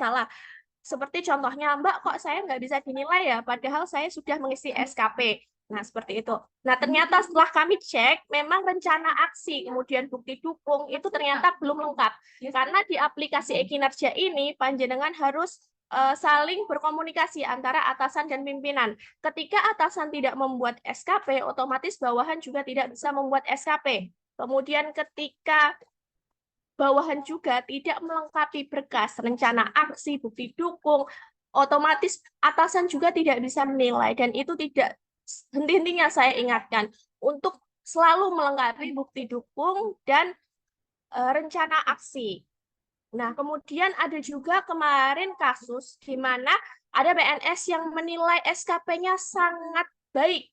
masalah. Seperti contohnya, Mbak, kok saya nggak bisa dinilai ya, padahal saya sudah mengisi SKP. Nah, seperti itu. Nah, ternyata setelah kami cek, memang rencana aksi, kemudian bukti dukung, itu ternyata belum lengkap. Karena di aplikasi e-kinerja ini, panjenengan harus saling berkomunikasi antara atasan dan pimpinan. Ketika atasan tidak membuat SKP, otomatis bawahan juga tidak bisa membuat SKP. Kemudian ketika bawahan juga tidak melengkapi berkas, rencana aksi, bukti dukung, otomatis atasan juga tidak bisa menilai. Dan itu tidak henti-hentinya saya ingatkan untuk selalu melengkapi bukti dukung dan rencana aksi. Nah, kemudian ada juga kemarin kasus di mana ada PNS yang menilai SKP-nya sangat baik,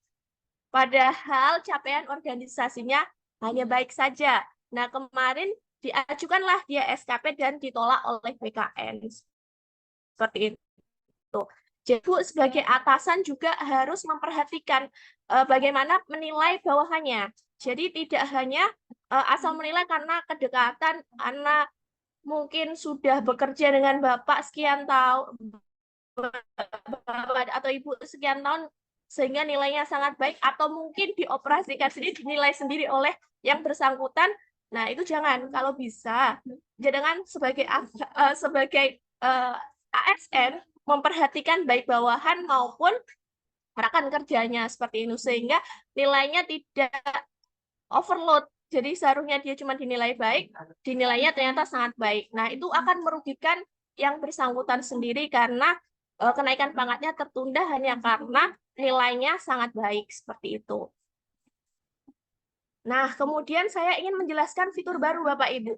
padahal capaian organisasinya hanya baik saja. Nah, kemarin diajukanlah dia SKP dan ditolak oleh BKN. Seperti itu. Jadi, Bu, sebagai atasan juga harus memperhatikan bagaimana menilai bawahannya. Jadi, tidak hanya asal menilai karena kedekatan, anak mungkin sudah bekerja dengan Bapak sekian tahun, Bapak atau Ibu sekian tahun, sehingga nilainya sangat baik, atau mungkin dioperasikan sendiri, dinilai sendiri oleh yang bersangkutan. Nah, itu jangan. Kalau bisa, jangan sebagai ASN memperhatikan baik bawahan maupun rekan kerjanya seperti itu, sehingga nilainya tidak overload. Jadi seharusnya dia cuma dinilai baik, dinilainya ternyata sangat baik. Nah, itu akan merugikan yang bersangkutan sendiri karena kenaikan pangkatnya tertunda hanya karena nilainya sangat baik seperti itu. Nah, kemudian saya ingin menjelaskan fitur baru Bapak Ibu.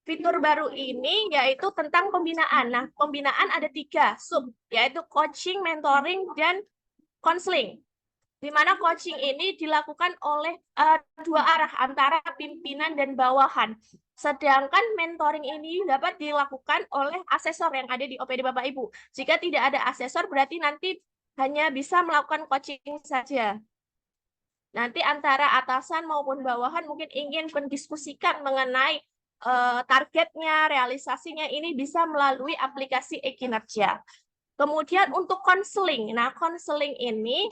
Fitur baru ini yaitu tentang pembinaan. Nah, pembinaan ada 3 sub, yaitu coaching, mentoring, dan konseling. Di mana coaching ini dilakukan oleh 2 arah antara pimpinan dan bawahan. Sedangkan mentoring ini dapat dilakukan oleh asesor yang ada di OPD Bapak Ibu. Jika tidak ada asesor, berarti nanti hanya bisa melakukan coaching saja. Nanti antara atasan maupun bawahan mungkin ingin mendiskusikan mengenai targetnya, realisasinya, ini bisa melalui aplikasi e-kinerja. Kemudian untuk konseling, nah konseling ini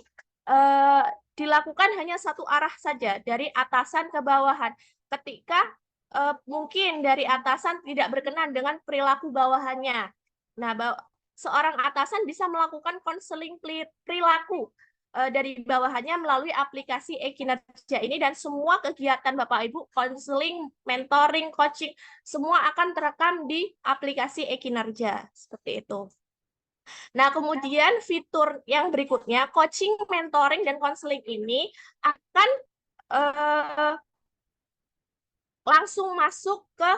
dilakukan hanya satu arah saja dari atasan ke bawahan. Ketika mungkin dari atasan tidak berkenan dengan perilaku bawahannya, nah seorang atasan bisa melakukan konseling perilaku dari bawahannya melalui aplikasi e-kinerja ini, dan semua kegiatan Bapak Ibu, konseling, mentoring, coaching, semua akan terekam di aplikasi e-kinerja seperti itu. Nah, kemudian fitur yang berikutnya, coaching, mentoring, dan konseling ini akan langsung masuk ke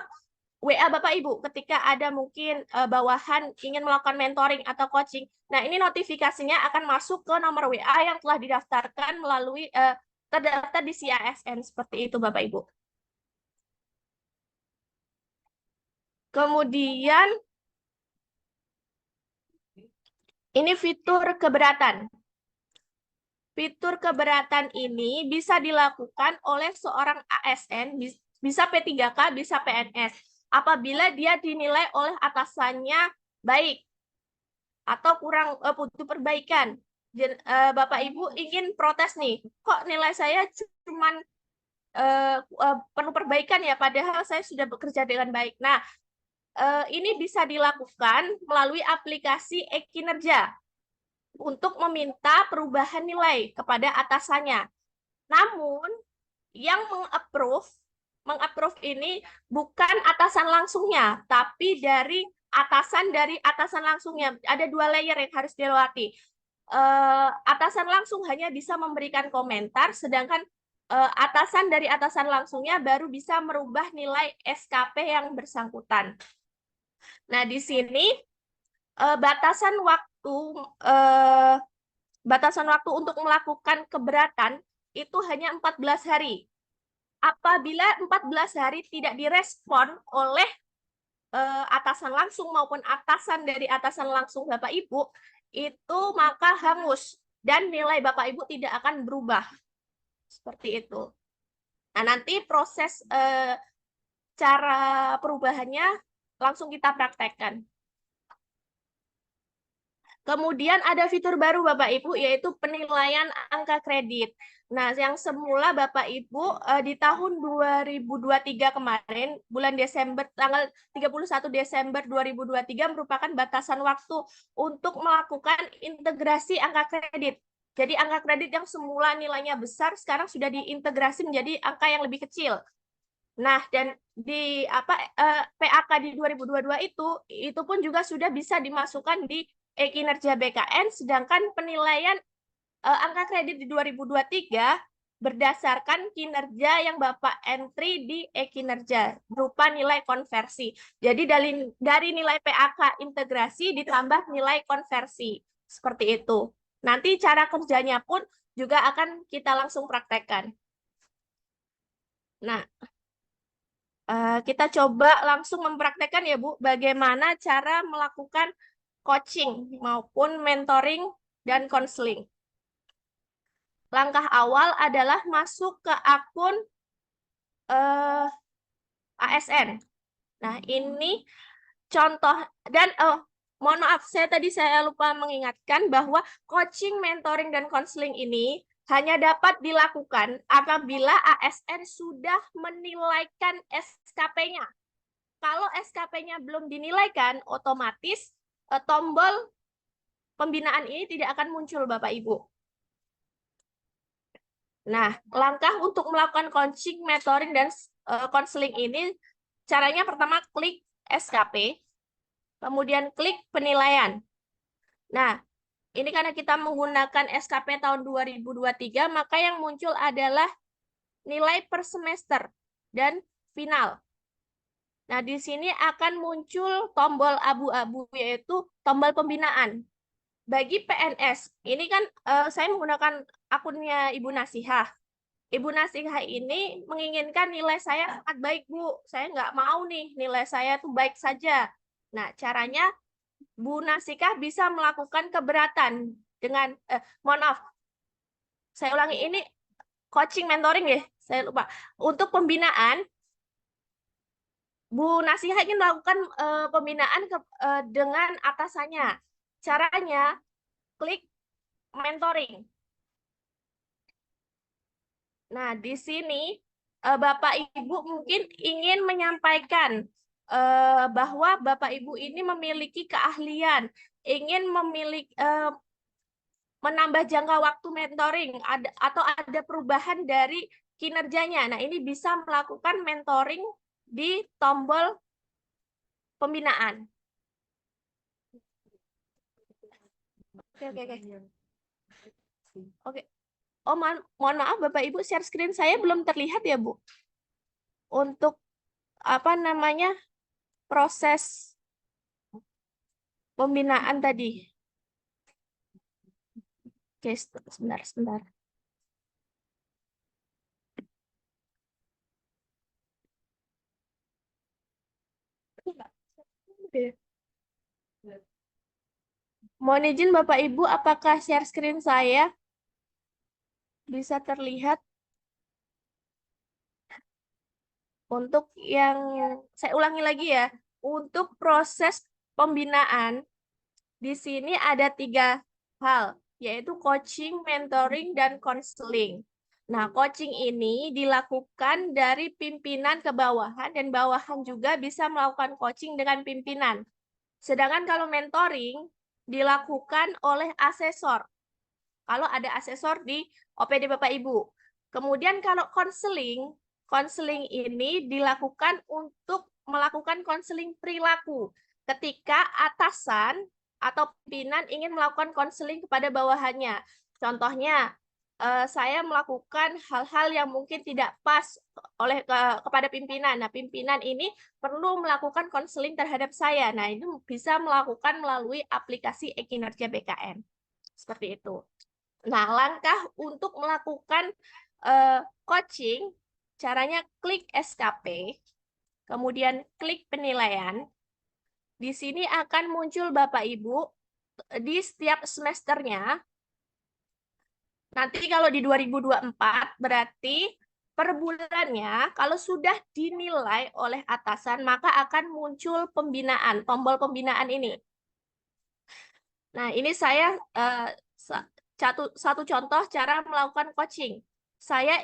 WA Bapak Ibu ketika ada mungkin bawahan ingin melakukan mentoring atau coaching. Nah, ini notifikasinya akan masuk ke nomor WA yang telah didaftarkan melalui terdaftar di CASN seperti itu Bapak Ibu. Kemudian ini fitur keberatan. Fitur keberatan ini bisa dilakukan oleh seorang ASN, bisa P3K, bisa PNS, apabila dia dinilai oleh atasannya baik atau kurang butuh perbaikan. Bapak Ibu ingin protes nih, kok nilai saya cuma perlu perbaikan ya, padahal saya sudah bekerja dengan baik. Nah, ini bisa dilakukan melalui aplikasi e-kinerja untuk meminta perubahan nilai kepada atasannya. Namun, yang mengapprove ini bukan atasan langsungnya, tapi dari atasan langsungnya. Ada 2 layer yang harus dilewati. Atasan langsung hanya bisa memberikan komentar, sedangkan atasan dari atasan langsungnya baru bisa merubah nilai SKP yang bersangkutan. Nah, di sini batasan waktu untuk melakukan keberatan itu hanya 14 hari. Apabila 14 hari tidak direspon oleh atasan langsung maupun atasan dari atasan langsung Bapak Ibu, itu maka hangus dan nilai Bapak Ibu tidak akan berubah. Seperti itu. Nah, nanti proses cara perubahannya langsung kita praktekkan. Kemudian ada fitur baru Bapak Ibu, yaitu penilaian angka kredit. Nah, yang semula Bapak Ibu di tahun 2023 kemarin, bulan Desember, tanggal 31 Desember 2023 merupakan batasan waktu untuk melakukan integrasi angka kredit. Jadi angka kredit yang semula nilainya besar, sekarang sudah diintegrasi menjadi angka yang lebih kecil. Nah, dan di PAK di 2022 itu pun juga sudah bisa dimasukkan di kinerja BKN, sedangkan penilaian angka kredit di 2023 berdasarkan kinerja yang Bapak entry di kinerja berupa nilai konversi. Jadi dari nilai PAK integrasi ditambah nilai konversi. Seperti itu. Nanti cara kerjanya pun juga akan kita langsung praktekkan. Nah, kita coba langsung mempraktekkan ya Bu, bagaimana cara melakukan coaching maupun mentoring dan konseling. Langkah awal adalah masuk ke akun ASN. Nah, ini contoh dan mohon maaf, saya lupa mengingatkan bahwa coaching, mentoring, dan konseling ini hanya dapat dilakukan apabila ASN sudah menilaikan SKP-nya. Kalau SKP-nya belum dinilaikan, otomatis tombol pembinaan ini tidak akan muncul, Bapak Ibu. Nah, langkah untuk melakukan coaching, mentoring, dan konseling ini, caranya pertama klik SKP, kemudian klik penilaian. Nah, ini karena kita menggunakan SKP tahun 2023, maka yang muncul adalah nilai per semester dan final. Nah, di sini akan muncul tombol abu-abu, yaitu tombol pembinaan. Bagi PNS, ini kan saya menggunakan akunnya Ibu Nasihah. Ibu Nasihah ini menginginkan nilai saya sangat baik, Bu. Saya nggak mau nih, nilai saya tuh baik saja. Nah, caranya Bu Nasihah bisa melakukan keberatan dengan, mohon maaf, saya ulangi, ini coaching mentoring ya, saya lupa. Untuk pembinaan, Bu Nasihah ingin melakukan pembinaan dengan atasannya. Caranya, klik mentoring. Nah, di sini Bapak Ibu mungkin ingin menyampaikan bahwa Bapak Ibu ini memiliki keahlian, ingin menambah jangka waktu mentoring atau ada perubahan dari kinerjanya. Nah, ini bisa melakukan mentoring di tombol pembinaan. Oke. Oke. Oh, mohon maaf Bapak Ibu, share screen saya belum terlihat ya, Bu. Untuk apa namanya? Proses pembinaan tadi. Oke, sebentar. Mohon izin Bapak Ibu, apakah share screen saya bisa terlihat? Untuk yang, saya ulangi lagi ya, untuk proses pembinaan, di sini ada 3 hal, yaitu coaching, mentoring, dan konseling. Nah, coaching ini dilakukan dari pimpinan ke bawahan, dan bawahan juga bisa melakukan coaching dengan pimpinan. Sedangkan kalau mentoring dilakukan oleh asesor. Kalau ada asesor di OPD Bapak Ibu. Kemudian kalau konseling ini dilakukan untuk melakukan konseling perilaku. Ketika atasan atau pimpinan ingin melakukan konseling kepada bawahannya. Contohnya, saya melakukan hal-hal yang mungkin tidak pas kepada pimpinan. Nah, pimpinan ini perlu melakukan konseling terhadap saya. Nah, ini bisa melakukan melalui aplikasi e-kinerja BKN. Seperti itu. Nah, langkah untuk melakukan coaching, caranya klik SKP, kemudian klik penilaian. Di sini akan muncul Bapak Ibu di setiap semesternya. Nanti kalau di 2024 berarti per bulannya kalau sudah dinilai oleh atasan maka akan muncul pembinaan, tombol pembinaan ini. Nah, ini saya satu contoh cara melakukan coaching. Saya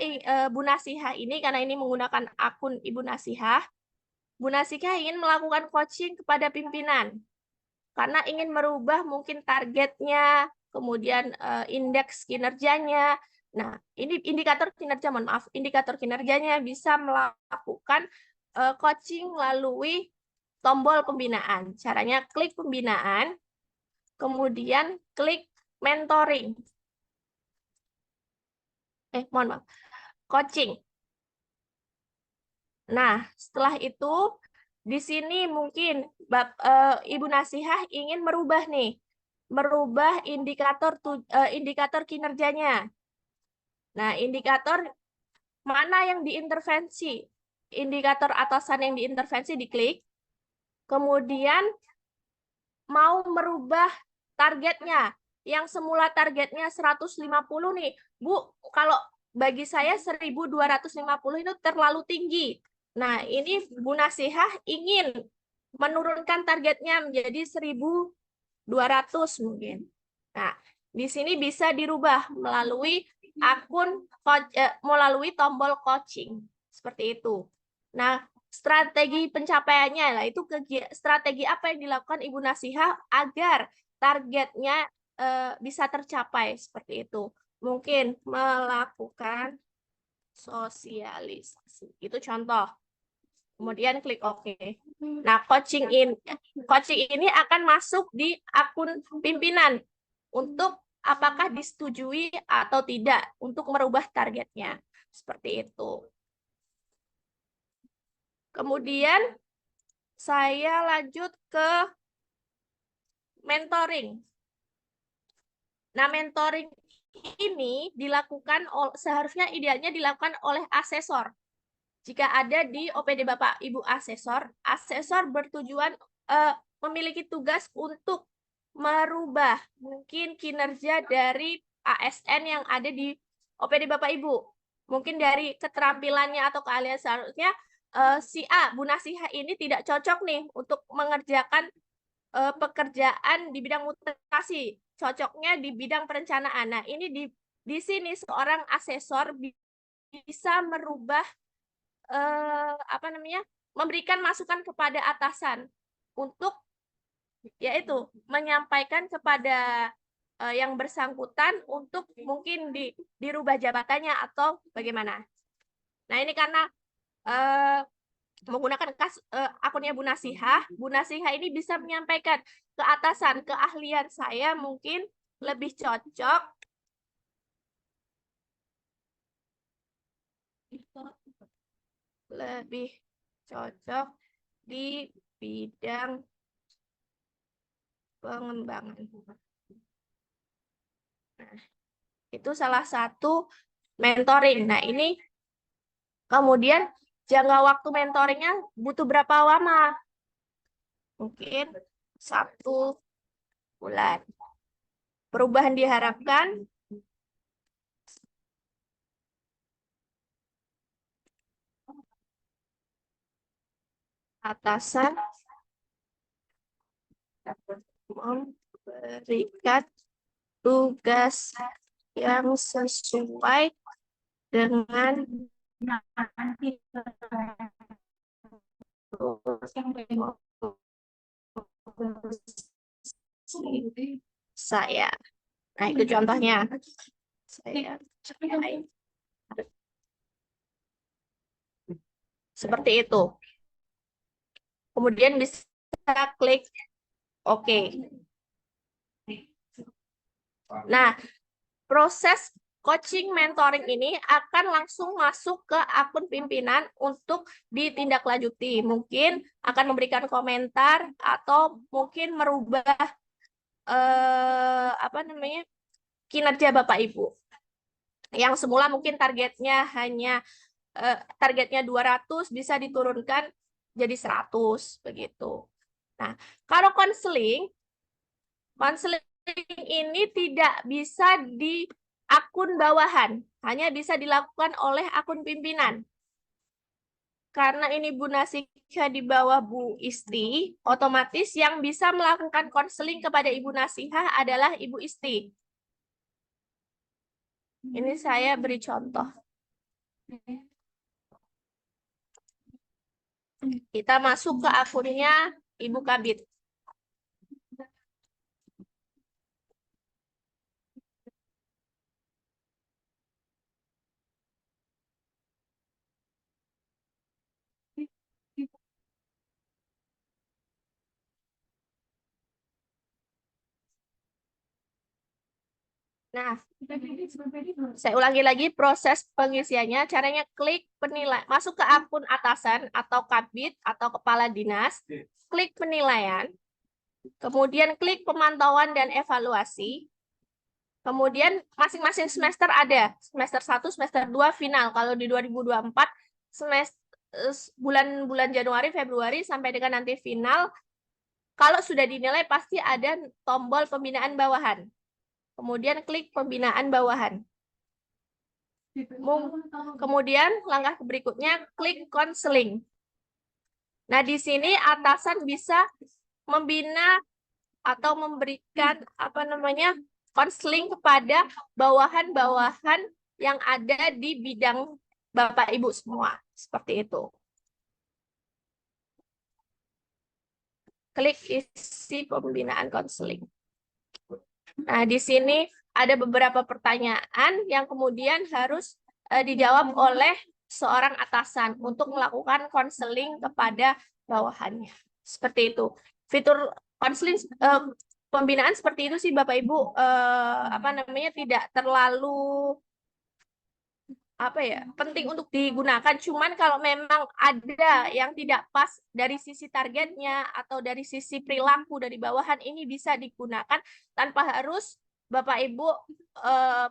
Bu Nasihah ini karena ini menggunakan akun Ibu Nasihah. Bu Nasihah ingin melakukan coaching kepada pimpinan karena ingin merubah mungkin targetnya, kemudian indeks kinerjanya. Nah, ini indikator kinerja, mohon maaf, indikator kinerjanya bisa melakukan coaching melalui tombol pembinaan. Caranya klik pembinaan, kemudian klik mentoring. Mohon maaf, coaching. Nah, setelah itu di sini mungkin Ibu Nasihah ingin merubah nih, merubah indikator kinerjanya. Nah, indikator mana yang diintervensi? Indikator atasan yang diintervensi diklik. Kemudian mau merubah targetnya. Yang semula targetnya 150 nih. Bu, kalau bagi saya 1.250 itu terlalu tinggi. Nah, ini Bu Nasihah ingin menurunkan targetnya menjadi 1.200 mungkin. Nah, di sini bisa dirubah melalui melalui tombol coaching. Seperti itu. Nah, strategi pencapaiannya lah itu strategi apa yang dilakukan Ibu Nasihah agar targetnya bisa tercapai seperti itu. Mungkin melakukan sosialisasi. Itu contoh. Kemudian klik OK. Nah, coaching ini akan masuk di akun pimpinan untuk apakah disetujui atau tidak untuk merubah targetnya. Seperti itu. Kemudian saya lanjut ke mentoring. Nah, mentoring ini seharusnya idealnya dilakukan oleh asesor. Jika ada di OPD Bapak Ibu asesor bertujuan memiliki tugas untuk merubah mungkin kinerja dari ASN yang ada di OPD Bapak Ibu. Mungkin dari keterampilannya atau keahlian seharusnya si A, Bu Nasihah ini tidak cocok nih untuk mengerjakan pekerjaan di bidang mutasi, cocoknya di bidang perencanaan. Nah, ini di sini seorang asesor bisa merubah memberikan masukan kepada atasan untuk yaitu menyampaikan kepada yang bersangkutan untuk mungkin dirubah jabatannya atau bagaimana. Nah, ini karena menggunakan akunnya Bu Nasihah ini bisa menyampaikan ke atasan keahlian saya mungkin lebih cocok di bidang pengembangan. Nah, itu salah satu mentoring. Nah, ini kemudian jangka waktu mentoringnya butuh berapa lama? Mungkin 1 bulan. Perubahan diharapkan atasan memberikan tugas yang sesuai dengan saya. Nah, itu contohnya. Saya seperti itu. Kemudian bisa klik OK. Nah, proses coaching mentoring ini akan langsung masuk ke akun pimpinan untuk ditindaklanjuti. Mungkin akan memberikan komentar atau mungkin merubah kinerja Bapak Ibu. Yang semula mungkin targetnya 200 bisa diturunkan jadi 100 begitu. Nah, kalau konseling ini tidak bisa di akun bawahan, hanya bisa dilakukan oleh akun pimpinan. karena ini Bu Nasihah di bawah Bu Isti, otomatis yang bisa melakukan konseling kepada Ibu Nasihah adalah Ibu Isti. Ini saya beri contoh. Kita masuk ke akunnya Ibu Kabit. Nah, saya ulangi lagi proses pengisiannya. Caranya klik penilai, masuk ke akun atasan atau kabit atau kepala dinas, klik penilaian, kemudian klik pemantauan dan evaluasi. Kemudian masing-masing semester ada, semester 1, semester 2 final. Kalau di 2024 semester bulan Januari, Februari sampai dengan nanti final, kalau sudah dinilai pasti ada tombol pembinaan bawahan. Kemudian klik pembinaan bawahan. Kemudian langkah berikutnya klik konseling. Nah, di sini atasan bisa membina atau memberikan konseling kepada bawahan-bawahan yang ada di bidang Bapak Ibu semua. Seperti itu. Klik isi pembinaan konseling. Nah, di sini ada beberapa pertanyaan yang kemudian harus dijawab oleh seorang atasan untuk melakukan konseling kepada bawahannya. Seperti itu. Fitur konseling pembinaan seperti itu sih Bapak Ibu tidak terlalu penting untuk digunakan. Cuman kalau memang ada yang tidak pas dari sisi targetnya atau dari sisi perilaku dari bawahan, ini bisa digunakan tanpa harus Bapak Ibu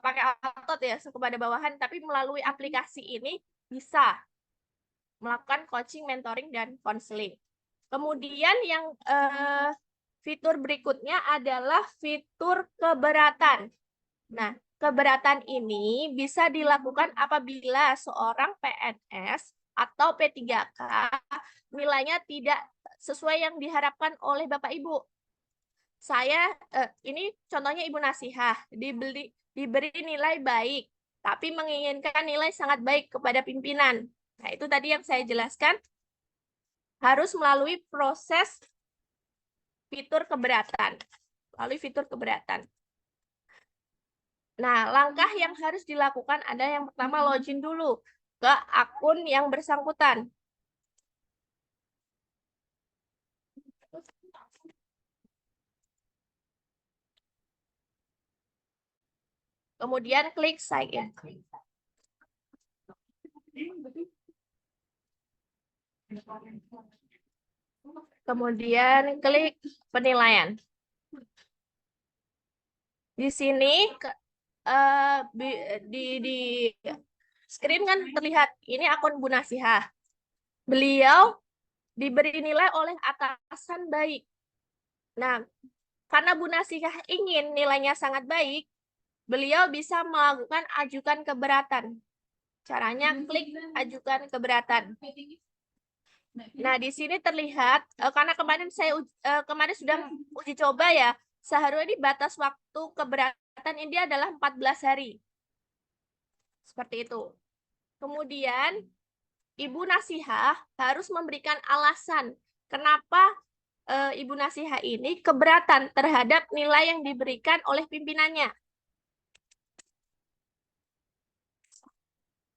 pakai otot ya kepada bawahan, tapi melalui aplikasi ini bisa melakukan coaching, mentoring, dan konseling. Kemudian yang fitur berikutnya adalah fitur keberatan. Nah, keberatan ini bisa dilakukan apabila seorang PNS atau P3K nilainya tidak sesuai yang diharapkan oleh Bapak Ibu. Ini contohnya Ibu Nasihah, diberi nilai baik, tapi menginginkan nilai sangat baik kepada pimpinan. Nah, itu tadi yang saya jelaskan, harus melalui proses fitur keberatan. Melalui fitur keberatan. Nah, langkah yang harus dilakukan ada yang pertama login dulu ke akun yang bersangkutan. Kemudian klik sign in. Kemudian klik penilaian. Di sini di screen kan terlihat ini akun Bu Nasihah. Beliau diberi nilai oleh atasan baik. Nah, karena Bu Nasihah ingin nilainya sangat baik, beliau bisa melakukan ajukan keberatan. Caranya klik ajukan keberatan. Nah, di sini terlihat karena kemarin sudah uji coba ya, seharusnya di batas waktu keberatan ini adalah 14 hari. Seperti itu. Kemudian Ibu Nasihah harus memberikan alasan kenapa Ibu Nasihah ini keberatan terhadap nilai yang diberikan oleh pimpinannya.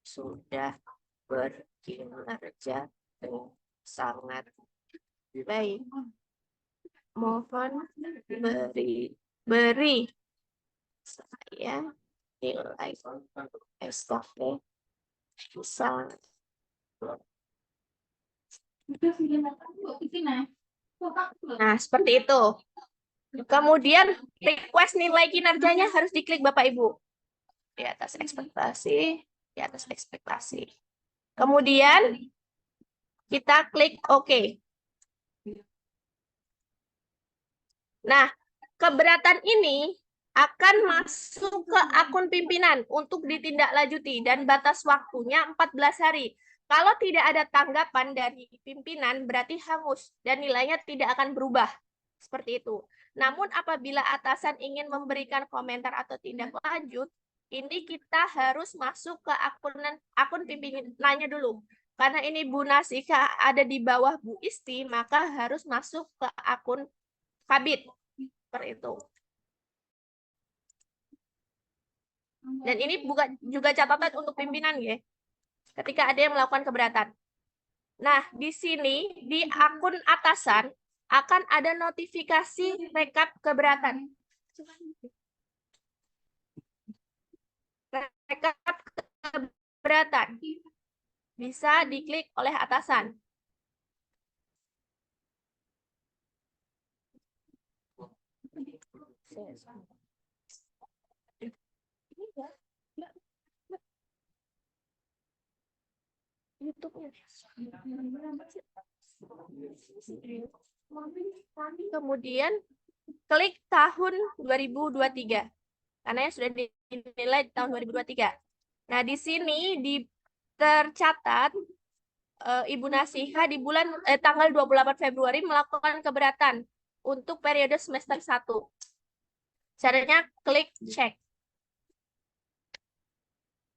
Sudah berkinerja dengan sangat baik. Mohon beri saya nilai SKP sangat. Nah, seperti itu. Kemudian request nilai kinerjanya harus diklik Bapak Ibu. Di atas ekspektasi, di atas ekspektasi. Kemudian kita klik OK. Nah, keberatan ini akan masuk ke akun pimpinan untuk ditindaklanjuti dan batas waktunya 14 hari. Kalau tidak ada tanggapan dari pimpinan, berarti hangus dan nilainya tidak akan berubah. Seperti itu. Namun apabila atasan ingin memberikan komentar atau tindak lanjut, ini kita harus masuk ke akun pimpinannya dulu. Karena ini Bu Nasika ada di bawah Bu Isti, maka harus masuk ke akun Kabid. Seperti itu. Dan ini juga catatan untuk pimpinan ya. Ketika ada yang melakukan keberatan. Nah, di sini di akun atasan akan ada notifikasi rekap keberatan. Rekap keberatan bisa diklik oleh atasan. Kemudian klik tahun 2023 karena yang sudah dinilai di tahun 2023. Nah, di sini tercatat Ibu Nasiha di tanggal 28 Februari melakukan keberatan untuk periode semester 1. Caranya klik cek.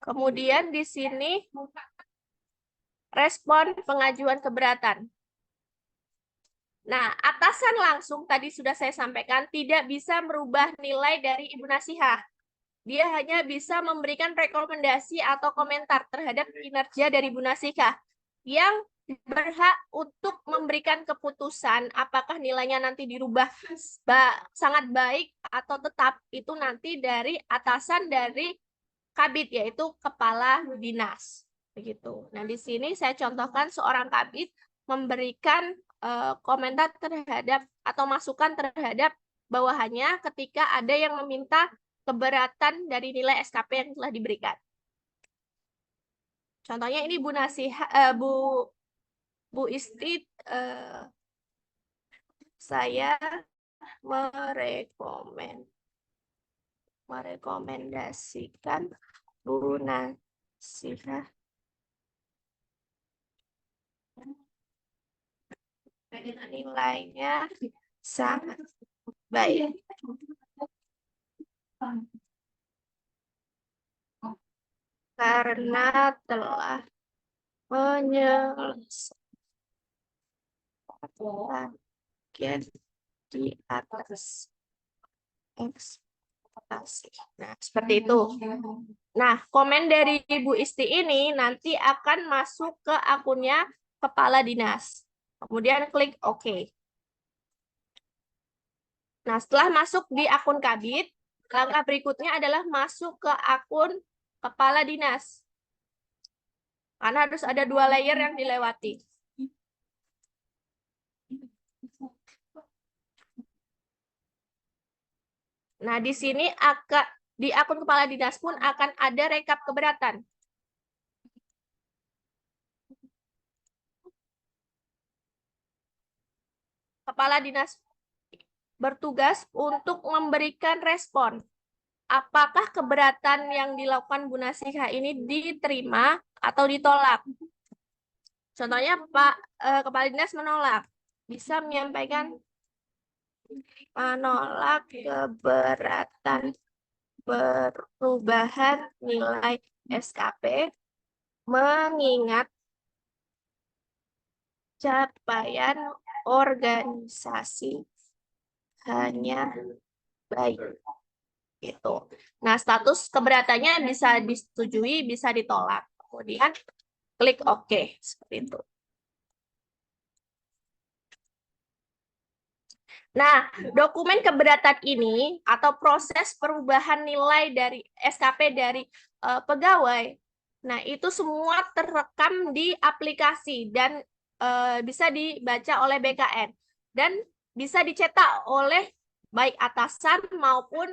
Kemudian di sini respon pengajuan keberatan. Nah, atasan langsung tadi sudah saya sampaikan tidak bisa merubah nilai dari Ibu Nasihah. Dia hanya bisa memberikan rekomendasi atau komentar terhadap kinerja dari Ibu Nasihah yang berhak untuk memberikan keputusan apakah nilainya nanti dirubah sangat baik atau tetap, itu nanti dari atasan dari Kabid, yaitu kepala dinas. Begitu. Nah, di sini saya contohkan seorang Kabid memberikan komentar terhadap atau masukan terhadap bawahannya ketika ada yang meminta keberatan dari nilai SKP yang telah diberikan. Contohnya ini Bu Nasihah, Bu Isti, saya merekomendasikan Bu Nasihah nilainya sangat baik. Karena telah menyelesaikan di atas ekspektasi. Nah, seperti itu. Nah, komen dari Ibu Isti ini nanti akan masuk ke akunnya kepala dinas. Kemudian klik OK. Nah, setelah masuk di akun Kabid, langkah berikutnya adalah masuk ke akun kepala dinas. Karena harus ada 2 layer yang dilewati. Nah, di sini di akun kepala dinas pun akan ada rekap keberatan. Kepala dinas bertugas untuk memberikan respon. Apakah keberatan yang dilakukan Bu Nasihah ini diterima atau ditolak? Contohnya Pak Kepala Dinas menolak. Bisa menyampaikan menolak keberatan perubahan nilai SKP mengingat capaian organisasi hanya baik. Gitu. Nah, status keberatannya bisa disetujui, bisa ditolak. Kemudian klik OK. Seperti itu. Nah, dokumen keberatan ini atau proses perubahan nilai dari SKP dari pegawai, nah itu semua terekam di aplikasi dan bisa dibaca oleh BKN dan bisa dicetak oleh baik atasan maupun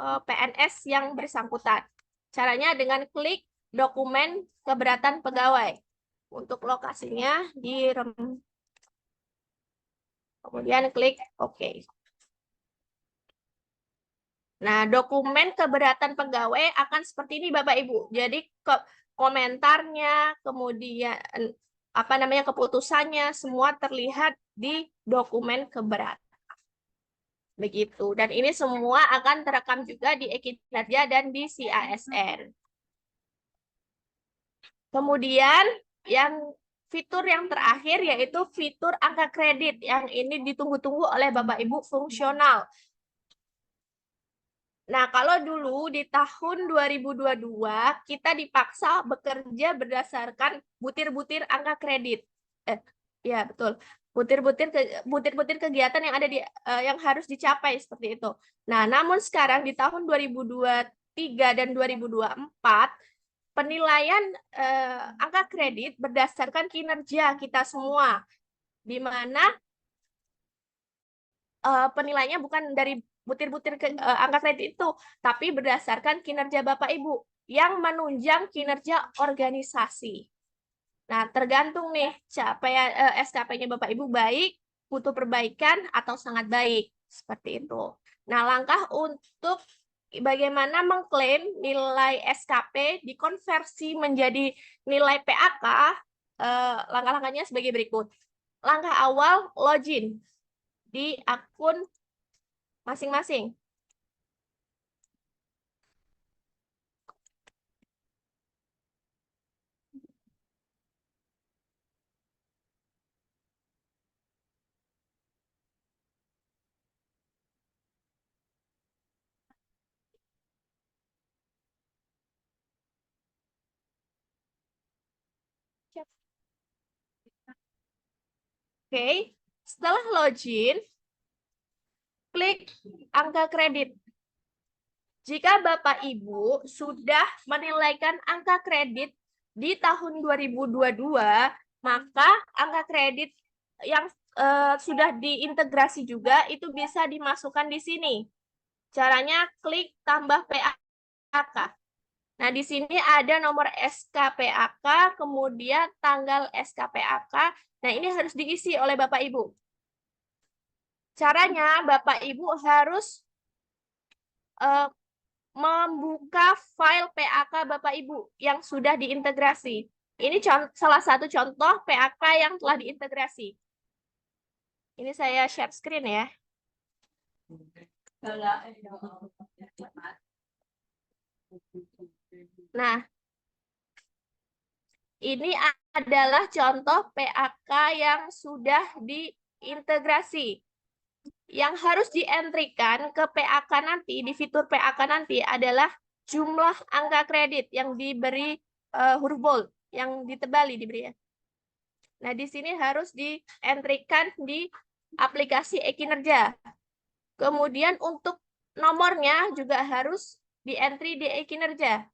PNS yang bersangkutan. Caranya dengan klik dokumen keberatan pegawai. Untuk lokasinya di kemudian klik OK. Nah, dokumen keberatan pegawai akan seperti ini Bapak Ibu. Jadi komentarnya, kemudian apa namanya keputusannya semua terlihat di dokumen keberatan. Begitu. Dan ini semua akan terekam juga di e-kinerja dan di CASN. Kemudian yang fitur yang terakhir yaitu fitur angka kredit yang ini ditunggu-tunggu oleh Bapak Ibu fungsional. Nah, kalau dulu di tahun 2022 kita dipaksa bekerja berdasarkan butir-butir angka kredit. Ya betul. Butir-butir kegiatan yang ada yang harus dicapai seperti itu. Nah, namun sekarang di tahun 2023 dan 2024 penilaian angka kredit berdasarkan kinerja kita semua, di mana penilaiannya bukan dari butir-butir angka kredit itu, tapi berdasarkan kinerja Bapak Ibu yang menunjang kinerja organisasi. Nah, tergantung nih capaian SKP-nya Bapak Ibu baik, butuh perbaikan atau sangat baik, seperti itu. Nah, langkah untuk bagaimana mengklaim nilai SKP dikonversi menjadi nilai PAK, langkah-langkahnya sebagai berikut. Langkah awal, login di akun masing-masing. Oke, setelah login, klik angka kredit. Jika Bapak Ibu sudah menilaikan angka kredit di tahun 2022, maka angka kredit yang sudah diintegrasi juga itu bisa dimasukkan di sini. Caranya klik tambah PAK. Nah, di sini ada nomor SKPAK, kemudian tanggal SKPAK. Nah, ini harus diisi oleh Bapak Ibu. Caranya, Bapak Ibu harus membuka file PAK Bapak Ibu yang sudah diintegrasi. Ini salah satu contoh PAK yang telah diintegrasi. Ini saya share screen ya. Nah, ini adalah contoh PAK yang sudah diintegrasi. Yang harus dientrikan ke PAK nanti, di fitur PAK nanti adalah jumlah angka kredit yang diberi huruf bold, yang ditebali diberi ya. Nah, di sini harus dientrikan di aplikasi e-kinerja. Kemudian untuk nomornya juga harus di-entry di e-kinerja.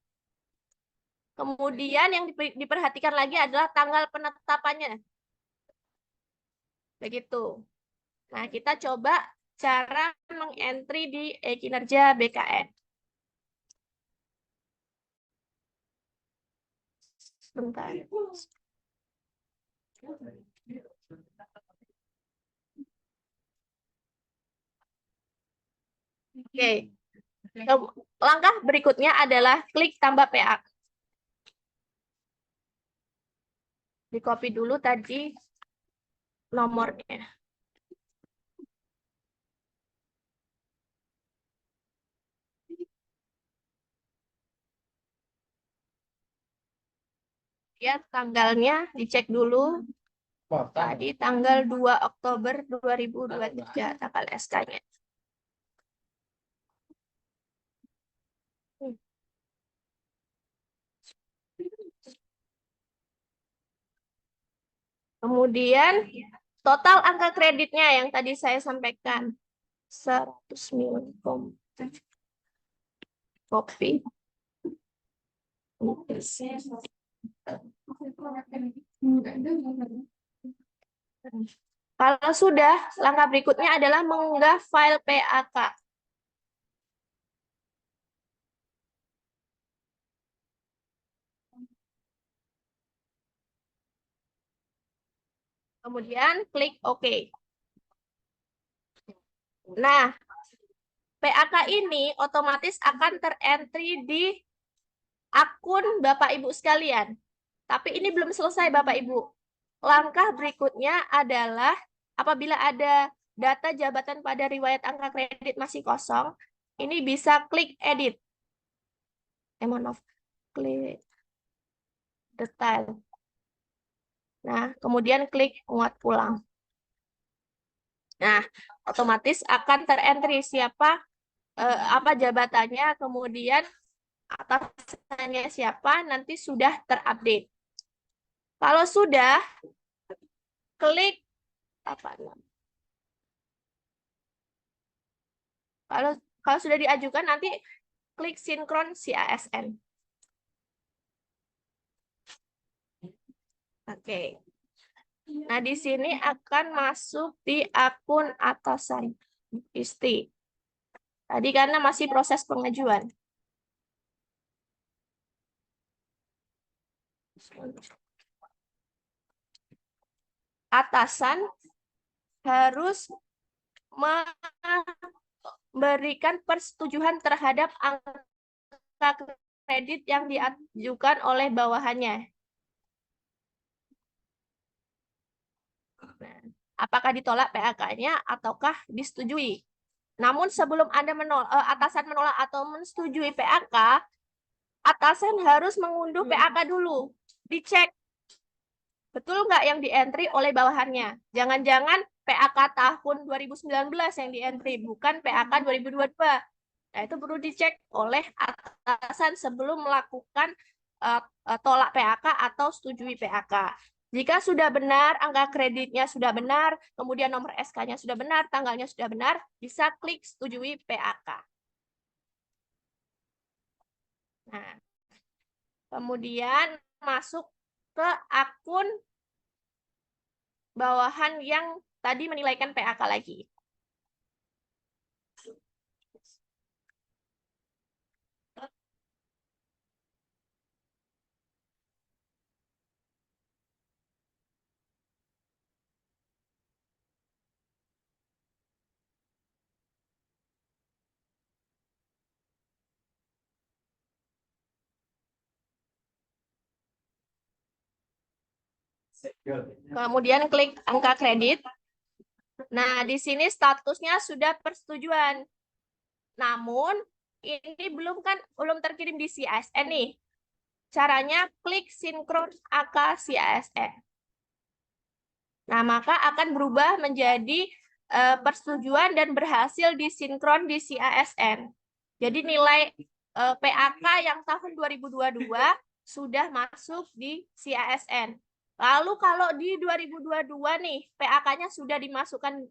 Kemudian yang diperhatikan lagi adalah tanggal penetapannya. Begitu. Nah, kita coba cara meng-entry di e-kinerja BKN. Sebentar. Oke. Langkah berikutnya adalah klik tambah PA. Di copy dulu tadi nomornya. Ya, tanggalnya dicek dulu. Tadi tanggal 2 Oktober 2023 tanggal SK-nya. Kemudian total angka kreditnya yang tadi saya sampaikan 109. Copy. Kalau sudah, langkah berikutnya adalah mengunggah file PAK. Kemudian klik OK. Nah, PAK ini otomatis akan terentry di akun Bapak Ibu sekalian. Tapi ini belum selesai Bapak Ibu. Langkah berikutnya adalah apabila ada data jabatan pada riwayat angka kredit masih kosong, ini bisa klik edit. Mohon maaf, klik detail. Nah, kemudian klik muat pulang. Nah, otomatis akan terentry siapa, apa jabatannya, kemudian atasannya siapa, nanti sudah terupdate. Kalau sudah, klik apa? Kalau sudah diajukan, nanti klik sinkron CASN. Oke. Nah, di sini akan masuk di akun atasan istri. Tadi karena masih proses pengajuan. Atasan harus memberikan persetujuan terhadap angka kredit yang diajukan oleh bawahannya. Nah, apakah ditolak PAK-nya ataukah disetujui? Namun sebelum Anda atasan menolak atau menyetujui PAK, atasan harus mengunduh PAK dulu. Dicek betul nggak yang di-entry oleh bawahannya. Jangan-jangan PAK tahun 2019 yang di-entry, bukan PAK 2022. Nah, itu perlu dicek oleh atasan sebelum melakukan tolak PAK atau setujui PAK. Jika sudah benar, angka kreditnya sudah benar, kemudian nomor SK-nya sudah benar, tanggalnya sudah benar, bisa klik setujui PAK. Nah, kemudian masuk ke akun bawahan yang tadi menilaikan PAK lagi. Kemudian klik angka kredit. Nah, di sini statusnya sudah persetujuan. Namun, ini belum terkirim di CASN nih. Caranya klik sinkron AK CASN. Nah, maka akan berubah menjadi persetujuan dan berhasil disinkron di CASN. Jadi nilai PAK yang tahun 2022 sudah masuk di CASN. Lalu kalau di 2022 nih, PAK-nya sudah dimasukkan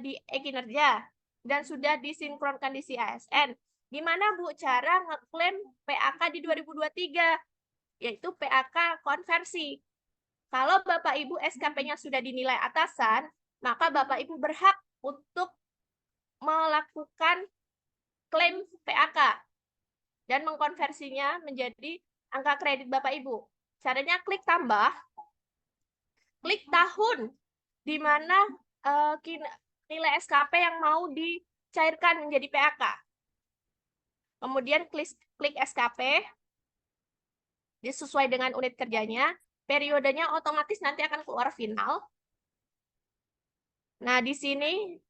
di e-kinerja dan sudah disinkronkan di CASN. Gimana Bu cara ngeklaim PAK di 2023? Yaitu PAK konversi. Kalau Bapak Ibu SKP-nya sudah dinilai atasan, maka Bapak Ibu berhak untuk melakukan klaim PAK dan mengkonversinya menjadi angka kredit Bapak Ibu. Caranya klik tambah, klik tahun di mana nilai SKP yang mau dicairkan menjadi PAK. Kemudian klik SKP, sesuai dengan unit kerjanya, periodenya otomatis nanti akan keluar final. Nah, di sini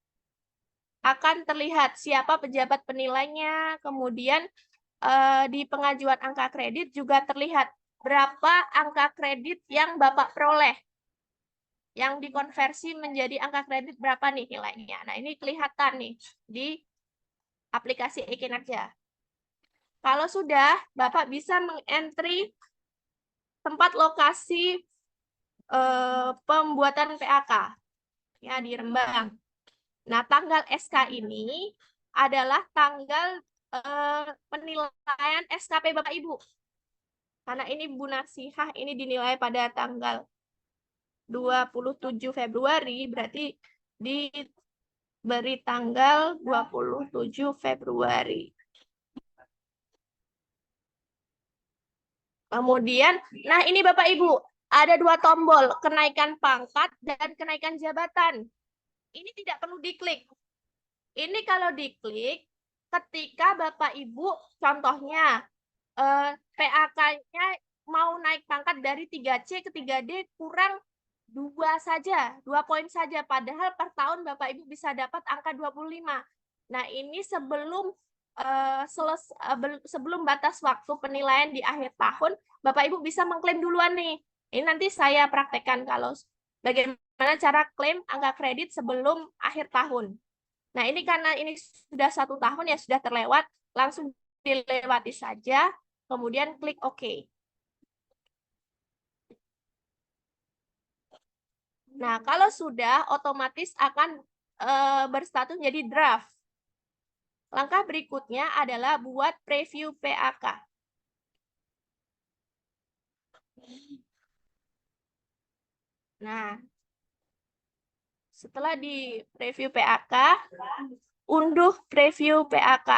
akan terlihat siapa pejabat penilainya, kemudian di pengajuan angka kredit juga terlihat berapa angka kredit yang Bapak peroleh. Yang dikonversi menjadi angka kredit berapa nih nilainya. Nah, ini kelihatan nih di aplikasi e-kinerja. Kalau sudah, Bapak bisa mengentry tempat lokasi pembuatan PAK ya di Rembang. Nah, tanggal SK ini adalah tanggal penilaian SKP Bapak Ibu. Karena ini Bu Narsihah ini dinilai pada tanggal 27 Februari, berarti diberi tanggal 27 Februari. Kemudian, nah ini Bapak Ibu, ada dua tombol, kenaikan pangkat dan kenaikan jabatan. Ini tidak perlu diklik. Ini kalau diklik, ketika Bapak Ibu contohnya PAK-nya mau naik pangkat dari 3C ke 3D kurang 2 poin saja. Padahal per tahun Bapak Ibu bisa dapat angka 25. Nah, ini sebelum batas waktu penilaian di akhir tahun, Bapak Ibu bisa mengklaim duluan nih. Ini nanti saya praktekkan kalau bagaimana cara klaim angka kredit sebelum akhir tahun. Nah, ini karena ini sudah 1 tahun ya sudah terlewat, langsung dilewati saja, kemudian klik OK. Nah, kalau sudah, otomatis akan berstatus menjadi draft. Langkah berikutnya adalah buat preview PAK. Nah, setelah di preview PAK, unduh preview PAK.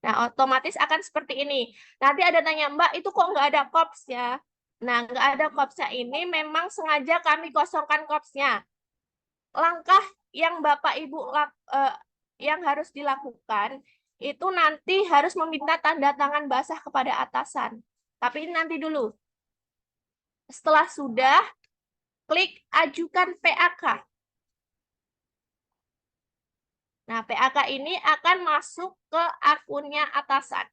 Nah, otomatis akan seperti ini. Nanti ada tanya, Mbak, itu kok nggak ada COPS-nya? Nah, nggak ada COPS-nya ini memang sengaja kami kosongkan COPS-nya. Langkah yang Bapak Ibu yang harus dilakukan, itu nanti harus meminta tanda tangan basah kepada atasan. Tapi ini nanti dulu. Setelah sudah, klik ajukan PAK. Nah, PAK ini akan masuk ke akunnya atasan.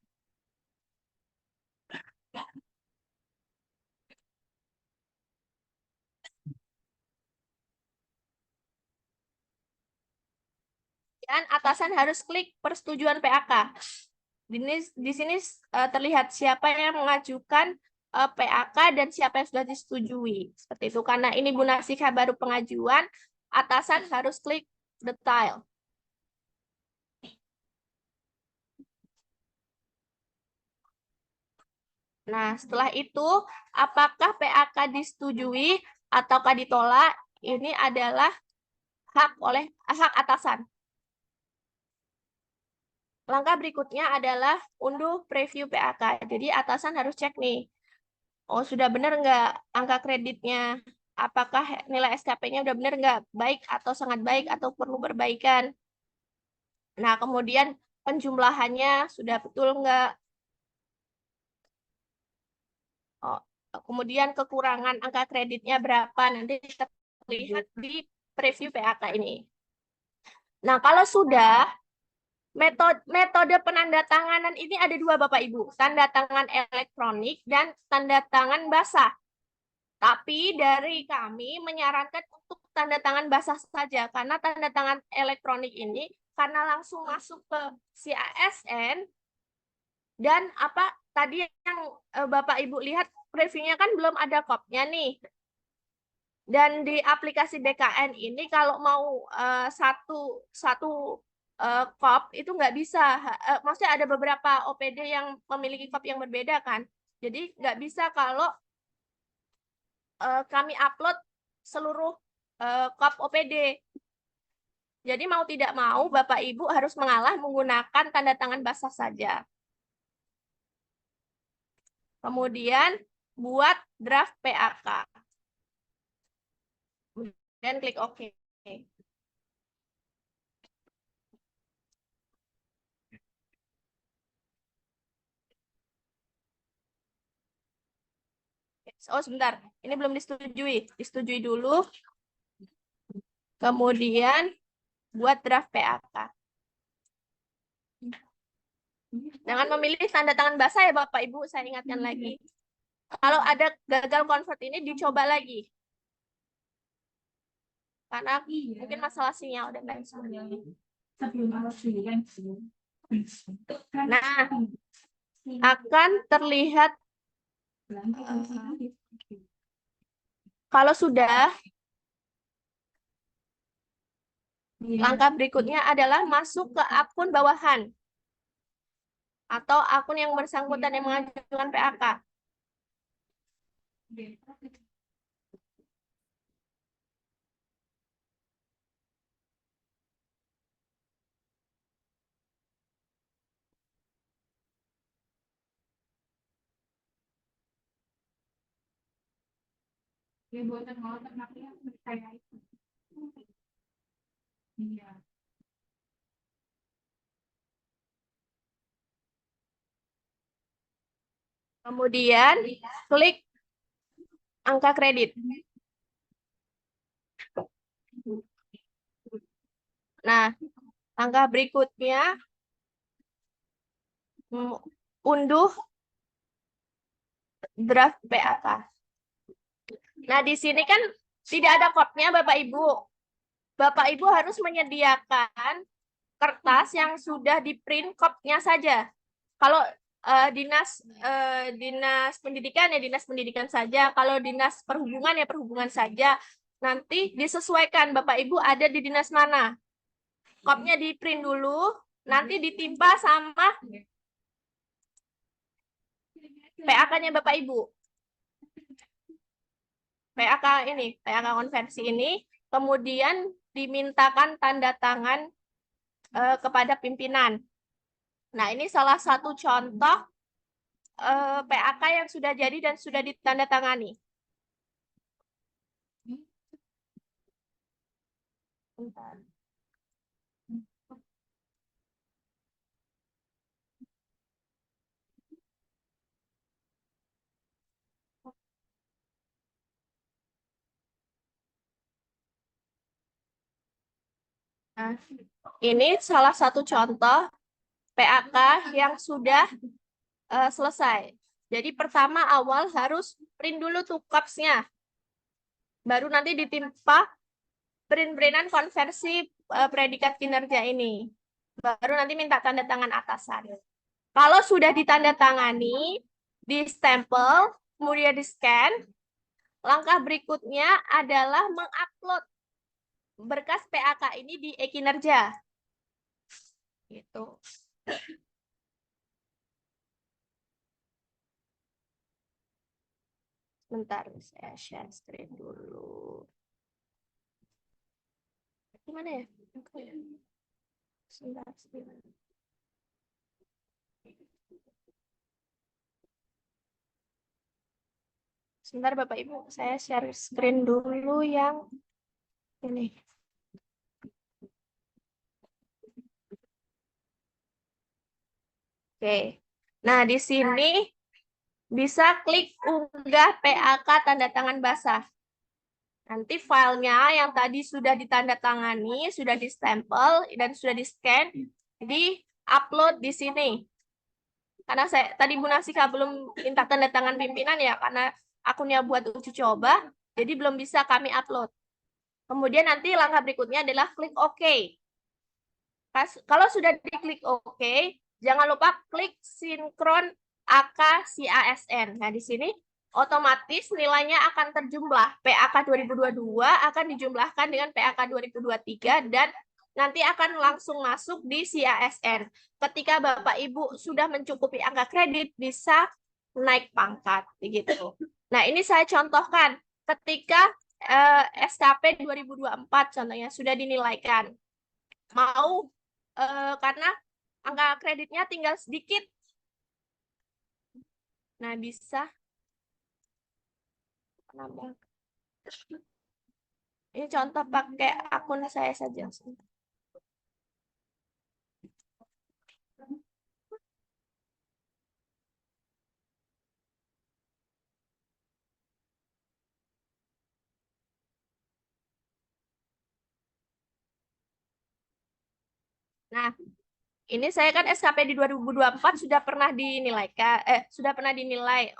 Dan atasan harus klik persetujuan PAK. Di sini terlihat siapa yang mengajukan PAK dan siapa yang sudah disetujui. Seperti itu. Karena ini Bu Nasikah baru pengajuan, atasan harus klik detail. Nah, setelah itu, apakah PAK disetujui ataukah ditolak? Ini adalah hak atasan. Langkah berikutnya adalah unduh preview PAK. Jadi atasan harus cek nih, oh sudah benar nggak angka kreditnya? Apakah nilai SKP-nya udah benar nggak? Baik atau sangat baik atau perlu perbaikan? Nah, kemudian penjumlahannya sudah betul nggak? Oh, kemudian kekurangan angka kreditnya berapa? Nanti terlihat di preview PAK ini. Nah, kalau sudah, metode penandatanganan ini ada 2 Bapak Ibu, tanda tangan elektronik dan tanda tangan basah. Tapi dari kami menyarankan untuk tanda tangan basah saja, karena tanda tangan elektronik ini karena langsung masuk ke si ASN dan apa tadi yang Bapak Ibu lihat previewnya kan belum ada kopnya nih. Dan di aplikasi BKN ini kalau mau satu kop itu nggak bisa. Maksudnya ada beberapa OPD yang memiliki kop yang berbeda kan. Jadi nggak bisa kalau kami upload seluruh kop OPD. Jadi mau tidak mau Bapak Ibu harus mengalah menggunakan tanda tangan basah saja. Kemudian buat draft PAK. Dan klik OK. Oh, sebentar. Ini belum disetujui. Disetujui dulu. Kemudian buat draft PAK. Jangan memilih tanda tangan basah ya Bapak Ibu, saya ingatkan lagi. Kalau ada gagal convert ini dicoba lagi. Karena mungkin masalah sinyal dan lain sebagainya. Nah, akan terlihat kalau sudah, langkah berikutnya adalah masuk ke akun bawahan atau akun yang bersangkutan yang mengajukan PAK. Kemudian klik angka kredit. Nah, langkah berikutnya unduh draft PAK. Nah, di sini kan tidak ada kopnya Bapak Ibu. Bapak Ibu harus menyediakan kertas yang sudah di-print kopnya saja. Kalau dinas pendidikan ya dinas pendidikan saja. Kalau dinas perhubungan ya perhubungan saja. Nanti disesuaikan Bapak Ibu ada di dinas mana. Kopnya di-print dulu, nanti ditimpa sama PAK-nya Bapak Ibu. PAK ini, PAK konversi ini, kemudian dimintakan tanda tangan kepada pimpinan. Nah, ini salah satu contoh PAK yang sudah jadi dan sudah ditandatangani. Bentar. Nah, ini salah satu contoh PAK yang sudah selesai. Jadi pertama awal harus print dulu tuh cups-nya. Baru nanti ditimpa print-printan konversi predikat kinerja ini. Baru nanti minta tanda tangan atasan. Kalau sudah ditandatangani, di-stempel, kemudian di-scan, langkah berikutnya adalah mengupload berkas PAK ini di e-kinerja. Gitu. Bentar, saya share screen dulu. Gimana ya? Sebentar. Sebentar Bapak Ibu, saya share screen dulu yang ini. Oke. Nah, di sini bisa klik unggah PAK tanda tangan basah. Nanti filenya yang tadi sudah ditandatangani, sudah di-stempel dan sudah di-scan, di-upload di sini. Karena saya tadi Bu Nasika belum minta tanda tangan pimpinan ya, karena akunnya buat uji coba, jadi belum bisa kami upload. Kemudian nanti langkah berikutnya adalah klik OK. Kalau sudah diklik OK, jangan lupa klik sinkron AK CASN. Nah, di sini otomatis nilainya akan terjumlah. PAK 2022 akan dijumlahkan dengan PAK 2023 dan nanti akan langsung masuk di CASN. Ketika Bapak Ibu sudah mencukupi angka kredit, bisa naik pangkat. Begitu. Nah, ini saya contohkan ketika SKP 2024 contohnya sudah dinilaikan. Mau karena angka kreditnya tinggal sedikit. Nah, bisa nambah. Ini contoh pakai akun saya saja. Nah, ini saya kan SKP di 2024 sudah pernah dinilai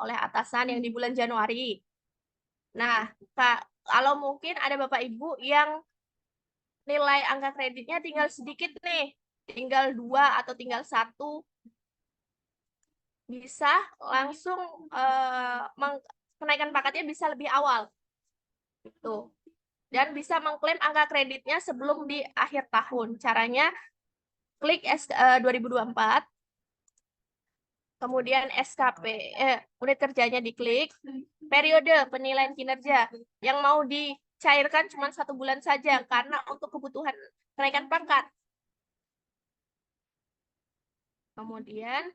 oleh atasan yang di bulan Januari. Nah, kalau mungkin ada Bapak Ibu yang nilai angka kreditnya tinggal sedikit nih, tinggal 2 atau tinggal 1, bisa langsung kenaikan paketnya bisa lebih awal. Gitu. Dan bisa mengklaim angka kreditnya sebelum di akhir tahun. Caranya klik 2024, kemudian SKP, unit kerjanya diklik, periode penilaian kinerja yang mau dicairkan cuma 1 bulan saja karena untuk kebutuhan kenaikan pangkat. Kemudian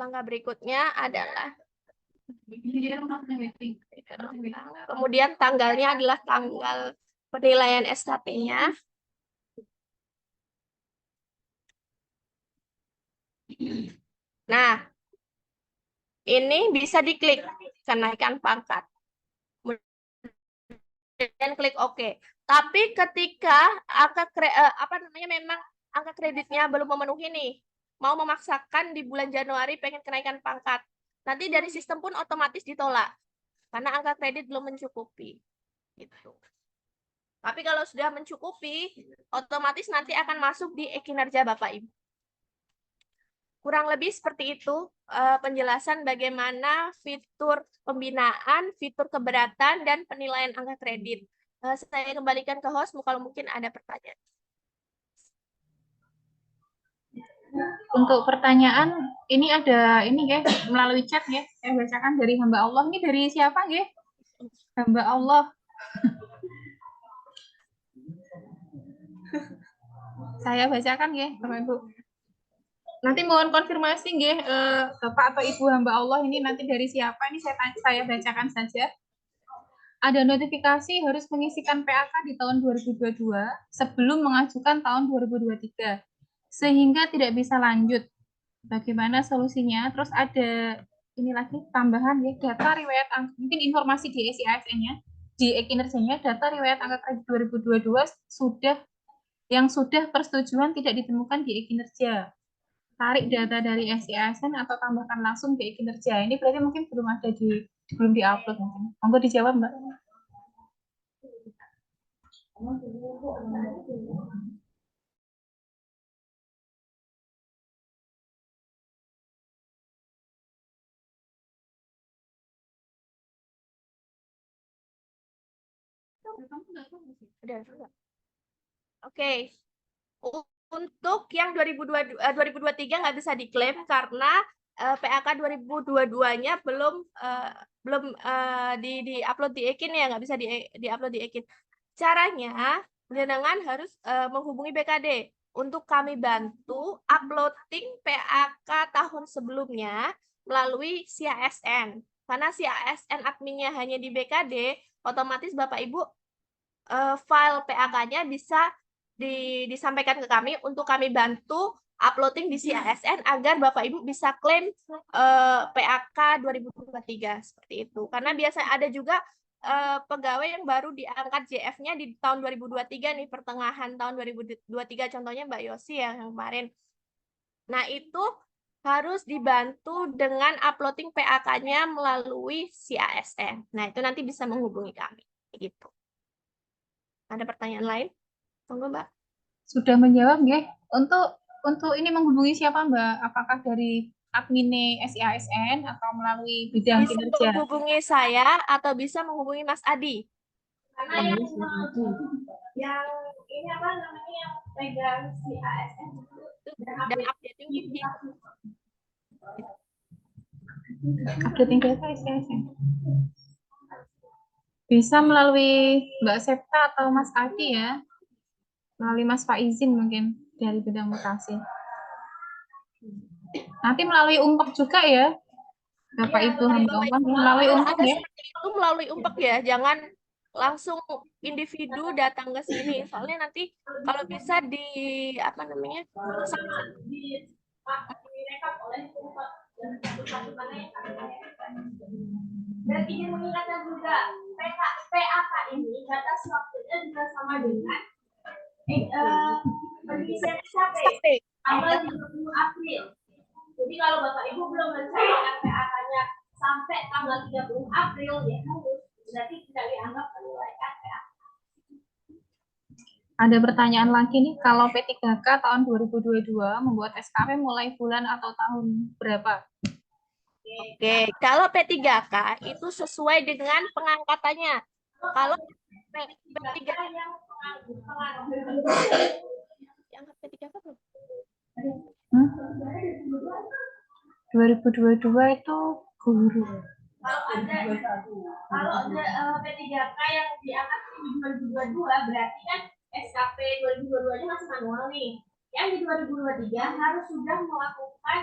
langkah berikutnya adalah kemudian tanggalnya adalah tanggal penilaian SKP-nya. Nah, Ini bisa diklik kenaikan pangkat. Dan klik OK. Tapi ketika memang angka kreditnya belum memenuhi nih, mau memaksakan di bulan Januari pengen kenaikan pangkat, nanti dari sistem pun otomatis ditolak karena angka kredit belum mencukupi. Gitu. Tapi kalau sudah mencukupi, otomatis nanti akan masuk di e-kinerja Bapak Ibu. Kurang lebih seperti itu penjelasan bagaimana fitur pembinaan, fitur keberatan, dan penilaian angka kredit. Saya kembalikan ke host kalau mungkin ada pertanyaan. Untuk pertanyaan ini ada ini ya melalui chat ya. Saya bacakan dari hamba Allah. Ini dari siapa ya? Hamba Allah. Saya bacakan ya, Bapak Ibu. Nanti mohon konfirmasi nggih Bapak atau Ibu hamba Allah ini nanti dari siapa? Ini saya bacakan saja. Ada notifikasi harus mengisikan PAK di tahun 2022 sebelum mengajukan tahun 2023 sehingga tidak bisa lanjut. Bagaimana solusinya? Terus ada ini lagi tambahan ya data riwayat mungkin informasi di SIASN-nya di e-kinerjanya data riwayat angka kredit 2022 sudah persetujuan tidak ditemukan di e-kinerja. Tarik data dari SIASN atau tambahkan langsung di e-kinerja. Ini berarti mungkin belum diupload mungkin. Monggo dijawab, Mbak. Oke. Untuk yang 2023 nggak bisa diklaim karena PAK 2022-nya belum di-upload di Ekin ya, nggak bisa di-upload di Ekin. Caranya, jenengan harus menghubungi BKD untuk kami bantu uploading PAK tahun sebelumnya melalui SIASN. Karena SIASN adminnya hanya di BKD, otomatis Bapak Ibu file PAK-nya bisa disampaikan ke kami untuk kami bantu uploading di SIASN agar Bapak Ibu bisa klaim PAK 2023 seperti itu. Karena biasanya ada juga pegawai yang baru diangkat JF-nya di tahun 2023 nih, pertengahan tahun 2023, contohnya Mbak Yosi yang kemarin. Nah, itu harus dibantu dengan uploading PAK-nya melalui SIASN. Nah, itu nanti bisa menghubungi kami. Gitu. Ada pertanyaan lain? Monggo, Mbak. Sudah menjawab nggih. Untuk ini menghubungi siapa, Mbak? Apakah dari admin SIASN atau melalui bidang Bisa kinerja? menghubungi saya atau bisa menghubungi Mas Adi. Karena yang ini apa namanya yang pegang si ASN dan updating di Updating data SIASN. Bisa melalui Mbak Septa atau Mas Adi ya. Melalui Mas Faizin mungkin dari bidang mutasi. Nanti melalui UMPEK juga ya. Bapak Ibu hamba Allah melalui UMPEK ya. Seperti itu melalui UMPEK ya, jangan langsung individu datang ke sini. Soalnya nanti kalau bisa di apa namanya? Dan ingin mengingatkan juga PAK ini batas waktunya juga sama dengan pengisian SKP tanggal 30 April. Jadi kalau Bapak Ibu belum mencairkan PAK-nya sampai tanggal 30 April ya harus berarti tidak dianggap menunaikan PAK. Ada pertanyaan lagi nih, kalau P3K tahun 2022 membuat SKP mulai bulan atau tahun berapa? Oke, kalau P3K itu sesuai dengan pengangkatannya. Kalau P3K yang P3K belum? 2022 itu guru. Kalau ada P3K yang diangkat di 2022 berarti kan SKP 2022-nya masih manual nih. Yang di 2023 harus sudah melakukan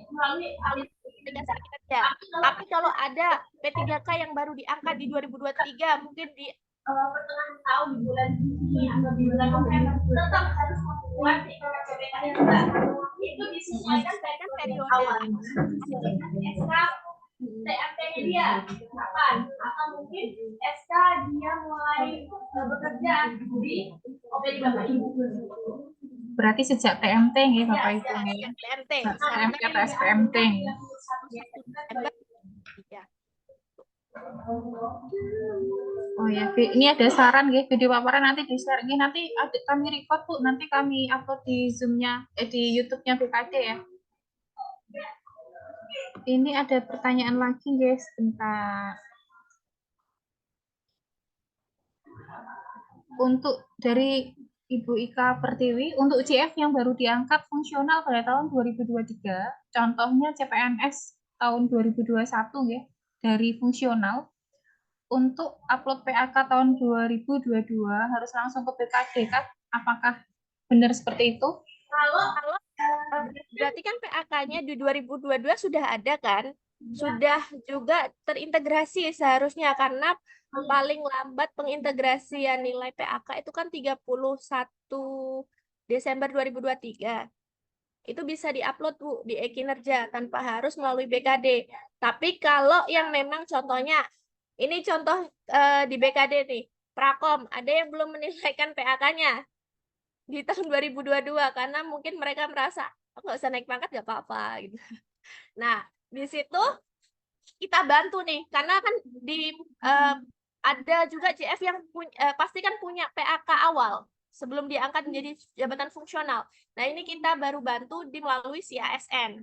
melalui audit kinerja. Tapi kalau ada P3K yang baru diangkat di 2023 mungkin di pertengahan tahun di bulan Juni atau di bulan November tetap harus membuat PKK juga itu disesuaikan periode SK TMT-nya dia kapan, atau mungkin SK dia mulai bekerja di OPD Bapak Ibu. Berarti sejak TMT nggih Bapak Ibu Ya, nggih. TMT. TMT atau SPMT nggih. Ya. Oh ya, ini ada saran nggih, video paparan nanti di-share nggih, nanti kami record Bu, nanti kami upload di Zoom-nya di YouTube-nya BKD ya. Ini ada pertanyaan lagi guys, sebentar. Untuk dari Ibu Ika Pertiwi, untuk CF yang baru diangkat fungsional pada tahun 2023, contohnya CPNS tahun 2021 ya, dari fungsional, untuk upload PAK tahun 2022 harus langsung ke BKD kan? Apakah benar seperti itu? Kalau berarti kan PAK-nya di 2022 sudah ada kan? Sudah juga terintegrasi seharusnya, karena paling lambat pengintegrasian nilai PAK itu kan 31 Desember 2023. Itu bisa diupload Bu di e-kinerja tanpa harus melalui BKD. Tapi kalau yang memang contohnya, ini contoh di BKD nih, Prakom, ada yang belum menilaikan PAK-nya di tahun 2022 karena mungkin mereka merasa "Oh, nggak usah naik pangkat nggak apa-apa gitu." Nah, di situ kita bantu nih, karena kan di ada juga CF yang pasti kan punya PAK awal sebelum diangkat menjadi jabatan fungsional. Nah, ini kita baru bantu melalui si ASN.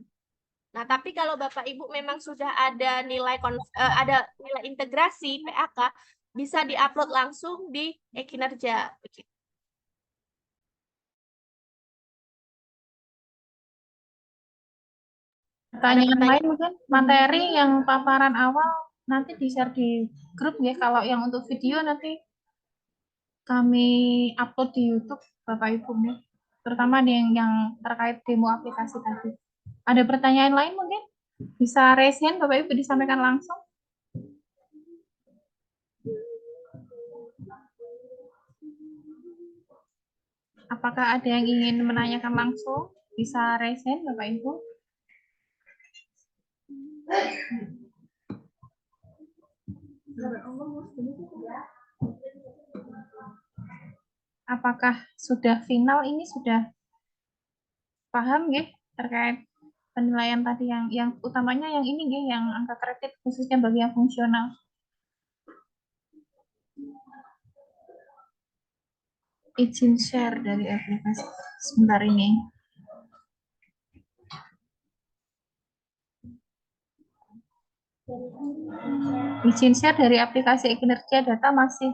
Nah, tapi kalau Bapak Ibu memang sudah ada nilai ada nilai integrasi PAK, bisa diupload langsung di e-kinerja. Pertanyaan lain mungkin, materi yang paparan awal nanti di-share di grup ya. Kalau yang untuk video nanti kami upload di YouTube Bapak Ibu nih. Terutama yang terkait demo aplikasi tadi. Ada pertanyaan lain mungkin? Bisa raise hand Bapak Ibu disampaikan langsung. Apakah ada yang ingin menanyakan langsung? Bisa raise hand Bapak Ibu. Apakah sudah final ini, sudah paham ya terkait penilaian tadi yang utamanya yang ini ya, yang angka kredit khususnya bagi yang fungsional. Izin share dari aplikasi sebentar ini. Izin share dari aplikasi kinerja data masih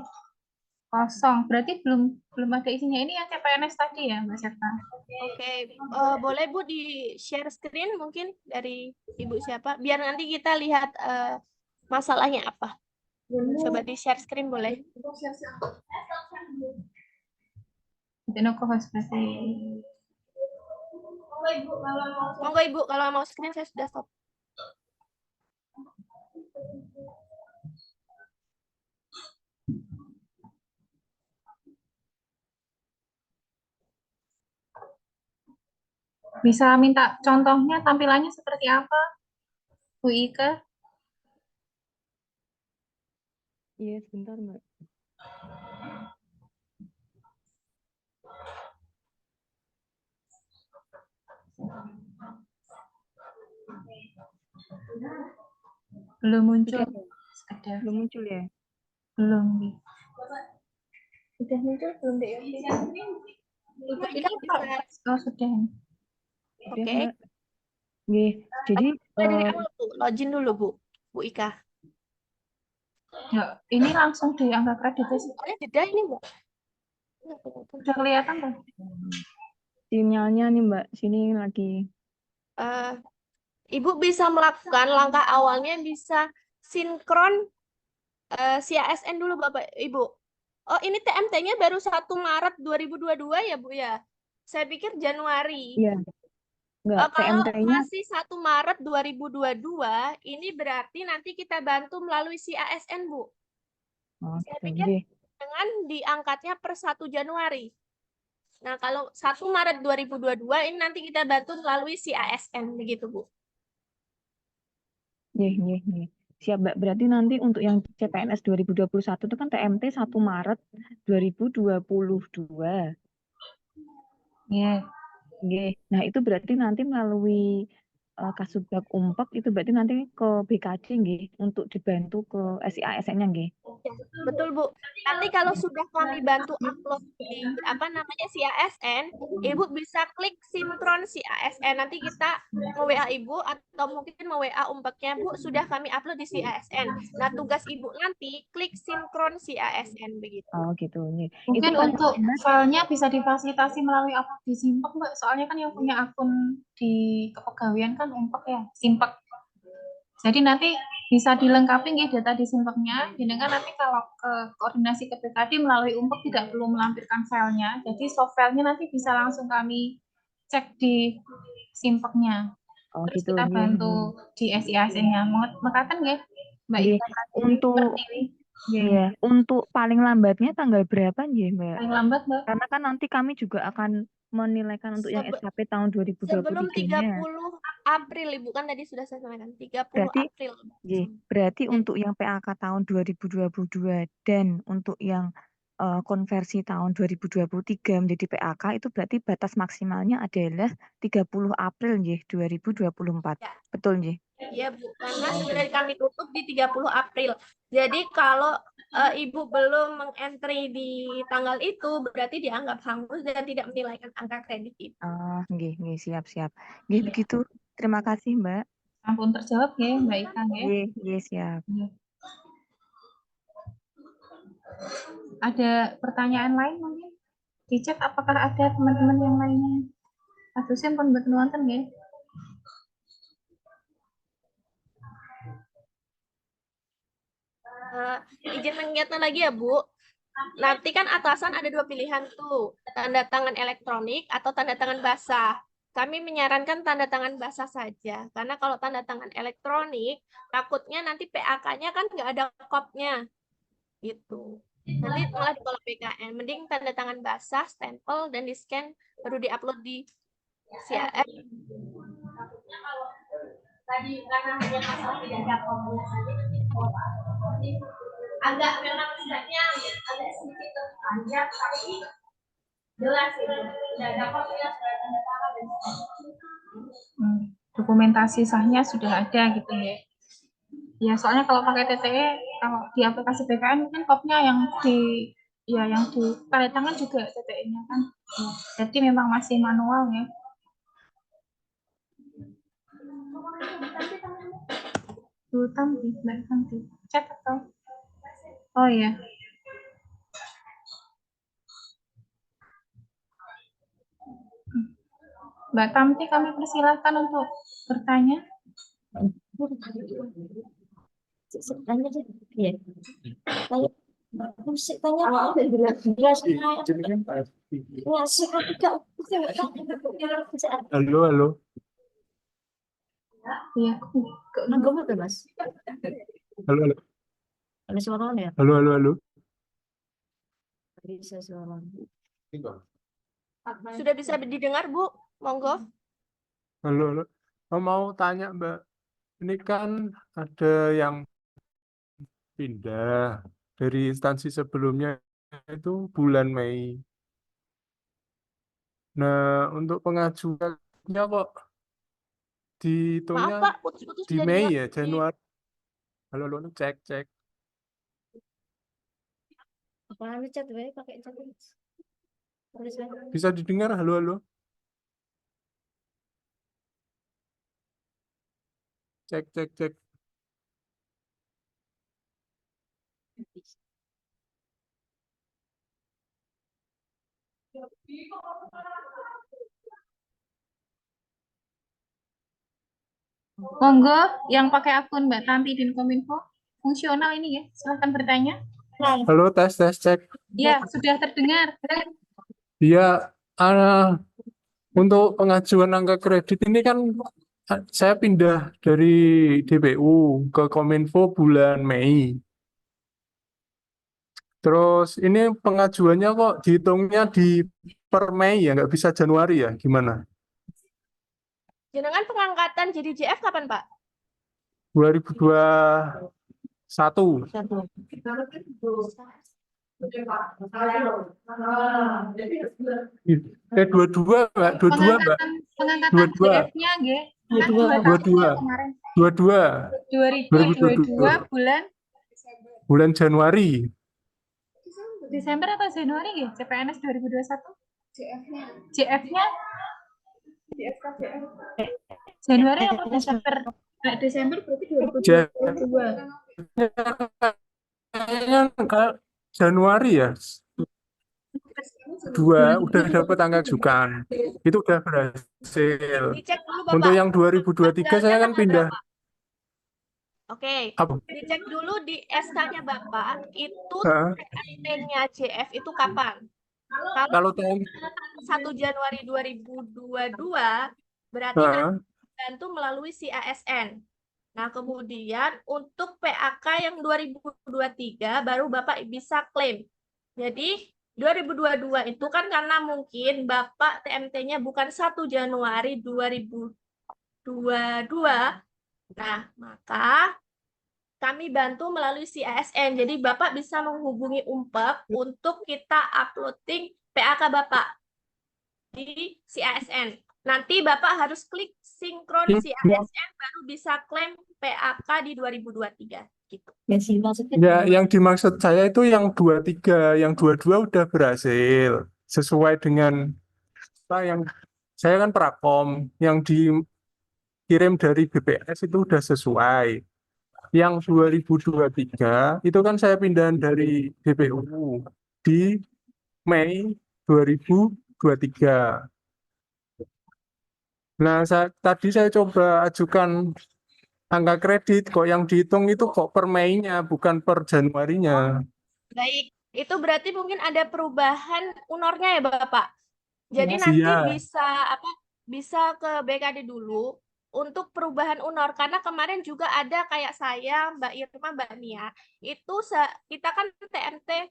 kosong, berarti belum ada isinya. Ini yang CPNS tadi ya Mbak Serta. Oke, boleh Bu di share screen mungkin dari Ibu siapa, biar nanti kita lihat masalahnya apa. Coba di share screen boleh. Itu co-host berarti. Monggo Ibu, kalau mau screen saya sudah stop. Bisa minta contohnya tampilannya seperti apa, Bu Ika? Iya, sebentar, Mbak. Belum muncul. Sudah. Belum muncul ya? Belum. Sudah muncul belum deh? Ibu Ika bisa. Oh, sudah. Oke. Oke. Jadi Dari awal Bu, login dulu Bu Ika. Ya, ini langsung di angka kredit ya. Soalnya jeda ini Mbak. Sudah kelihatan Mbak? sinyalnya nih Mbak, sini lagi. Ibu bisa melakukan langkah awalnya, bisa sinkron si ASN dulu Bapak Ibu. Oh, ini TMT-nya baru 1 Maret 2022 ya Bu ya? Saya pikir Januari. Iya. Enggak, Kalau TMT-nya masih 1 Maret 2022, ini berarti nanti kita bantu melalui si ASN Bu. Saya pikir dengan diangkatnya per 1 Januari. Nah, kalau 1 Maret 2022 ini nanti kita bantu melalui si ASN begitu, Bu. Nih. Siap, Mbak. Berarti nanti untuk yang CPNS 2021 itu kan TMT 1 Maret 2022. Iya. Nggih. Nah, itu berarti nanti melalui Kasubag Umpek itu berarti nanti ke BKD nggih untuk dibantu ke SIASN-nya nggih. Ya, betul, Bu. Nanti kalau sudah kami bantu upload di si ASN, Ibu bisa klik sinkron si ASN. Nanti kita nge-WA Ibu atau mungkin nge-WA Umpeknya, Bu, sudah kami upload di si ASN. Nah, tugas Ibu nanti klik sinkron si ASN begitu. Oh, gitu. Nih. Itu Mungkin paling untuk lambat filenya bisa difasilitasi melalui apa di Simpek, Mbak. Soalnya kan yang punya akun di kepegawaian kan Umpek ya, Simpek. Jadi nanti bisa dilengkapi nggih data di Simpeknya. Jadi kan nanti kalau ke koordinasi ke BKD melalui Umpek tidak perlu melampirkan filenya. Jadi soft filenya nanti bisa langsung kami cek di Simpeknya. oh Terus gitu. kita Nggih, bantu nggih. di SIASN-nya. Mengatakan nggih, Mbak Nggih. Ika tadi Untuk Pertiwi. Nggih. ya, untuk paling lambatnya tanggal berapa nggih, Mbak? Paling lambat, Mbak. Karena kan nanti kami juga akan menilaikan untuk yang Sebe- SKP tahun Sebelum 2023-nya. 30 April, Ibu, kan tadi sudah saya sampaikan, 30 Berarti April. nggih, berarti Jadi, untuk yang PAK tahun 2022 dan untuk yang konversi tahun 2023 menjadi PAK itu berarti batas maksimalnya adalah 30 April nggih 2024. ya, Betul nggih? ya, Bu, karena Oh, sudah kami tutup di 30 April. Jadi kalau Ibu belum mengentry di tanggal itu, berarti dianggap hangus dan tidak menilaikan angka kredit Ibu. nggih, siap. Nggih, Iya. begitu. Terima kasih, Mbak. Ampun terjawab ya, Mbak Ika ya. Nggih, siap. Iya. Ada pertanyaan lain mungkin? Dicek apakah ada teman-teman yang lainnya? Atau pun buat nonton ya. Izin mengingatkan lagi ya, Bu. Nanti kan atasan ada 2 pilihan tuh, tanda tangan elektronik atau tanda tangan basah. Kami menyarankan tanda tangan basah saja, karena kalau tanda tangan elektronik, takutnya nanti PAK-nya kan nggak ada kopnya, gitu. Nanti malah ditolak PKN. Mending tanda tangan basah, stempel, dan di-scan, baru di-upload di CAS. Tadi karena hanya masalah tidak ada komnya saja agak memang sebenarnya agak sedikit terpanjang tapi jelas itu tidak ada komnya sudah tanda tangan dan Dokumentasi sahnya sudah ada gitu ya. Ya soalnya kalau pakai TTE, kalau di aplikasi BKN mungkin kopnya yang di tanda tangan juga TTE-nya kan. Jadi memang masih manual ya. Mbak Tanti. Chat atau? Oh iya. Mbak Tamti, kami persilahkan untuk bertanya. Tanya deh. Iya. Tanya apa? Halo. Iya. Mas. Halo. Ada suara ya? Halo. Bisa suara. Sudah bisa didengar, Bu? Monggo. Halo. Mau tanya, Mbak. Ini kan ada yang pindah dari instansi sebelumnya itu bulan Mei. Nah, untuk pengajuannya kok Maaf, dihitungnya Pak, putus-putus di tidak Mei didengar. ya, Januari. Halo, cek. Apalagi chat pakai chat. Bisa didengar? Halo. Cek. Monggo yang pakai akun Mbak Tanti di Kominfo, fungsional ini ya, silahkan bertanya. Halo, tes, cek. Ya, sudah terdengar. Iya, untuk pengajuan angka kredit ini kan saya pindah dari DPU ke Kominfo bulan Mei. Terus ini pengajuannya kok dihitungnya di per Mei ya, nggak bisa Januari ya? Gimana? Jenengan pengangkatan jadi JF kapan, Pak? 2021. Satu. 22 Mbak, 22 Mbak, Pengangkatan 22, JF-nya nggih. Kan 2 Dua. tahun ya 22, kemarin. 22, 2022 bulan bulan Januari. Desember atau Januari nggih? CPNS 2021? JF-nya Januari atau Desember? Nah, Desember berarti 2022. Kayaknya Januari ya. Dua udah dapat angka ajukan. Itu udah berhasil. Dicek dulu, Untuk Bapak. yang 2023 saya kan Tanggalnya pindah. berapa? Oke, Apa? dicek dulu di SK-nya Bapak, itu Hah? TMT-nya JF itu kapan? Kalau Kalau TM, 1 Januari 2022, berarti hah? nanti dibantu melalui si ASN. Nah, kemudian untuk PAK yang 2023 baru Bapak bisa klaim. Jadi 2022 itu kan karena mungkin Bapak TMT-nya bukan 1 Januari 2022. Nah, maka kami bantu melalui si ASN. Jadi Bapak bisa menghubungi Umpek untuk kita uploading PAK Bapak di si ASN. Nanti Bapak harus klik sinkron si ASN baru bisa klaim PAK di 2023 gitu. Ya sih maksudnya. Ya, yang dimaksud saya itu yang 23, yang 22 udah berhasil. Sesuai dengan apa yang saya kan prakom, yang dikirim dari BPS itu udah sesuai. Yang 2023 itu kan saya pindahan dari BPU di Mei 2023. Nah, tadi saya coba ajukan angka kredit, kok yang dihitung itu kok per Mei-nya, bukan per Januarinya. Baik, itu berarti mungkin ada perubahan unornya ya Bapak. Jadi nanti Iya. bisa ke BKD dulu untuk perubahan unor karena kemarin juga ada kayak saya, Mbak Irma, Mbak Nia, itu kita kan TMT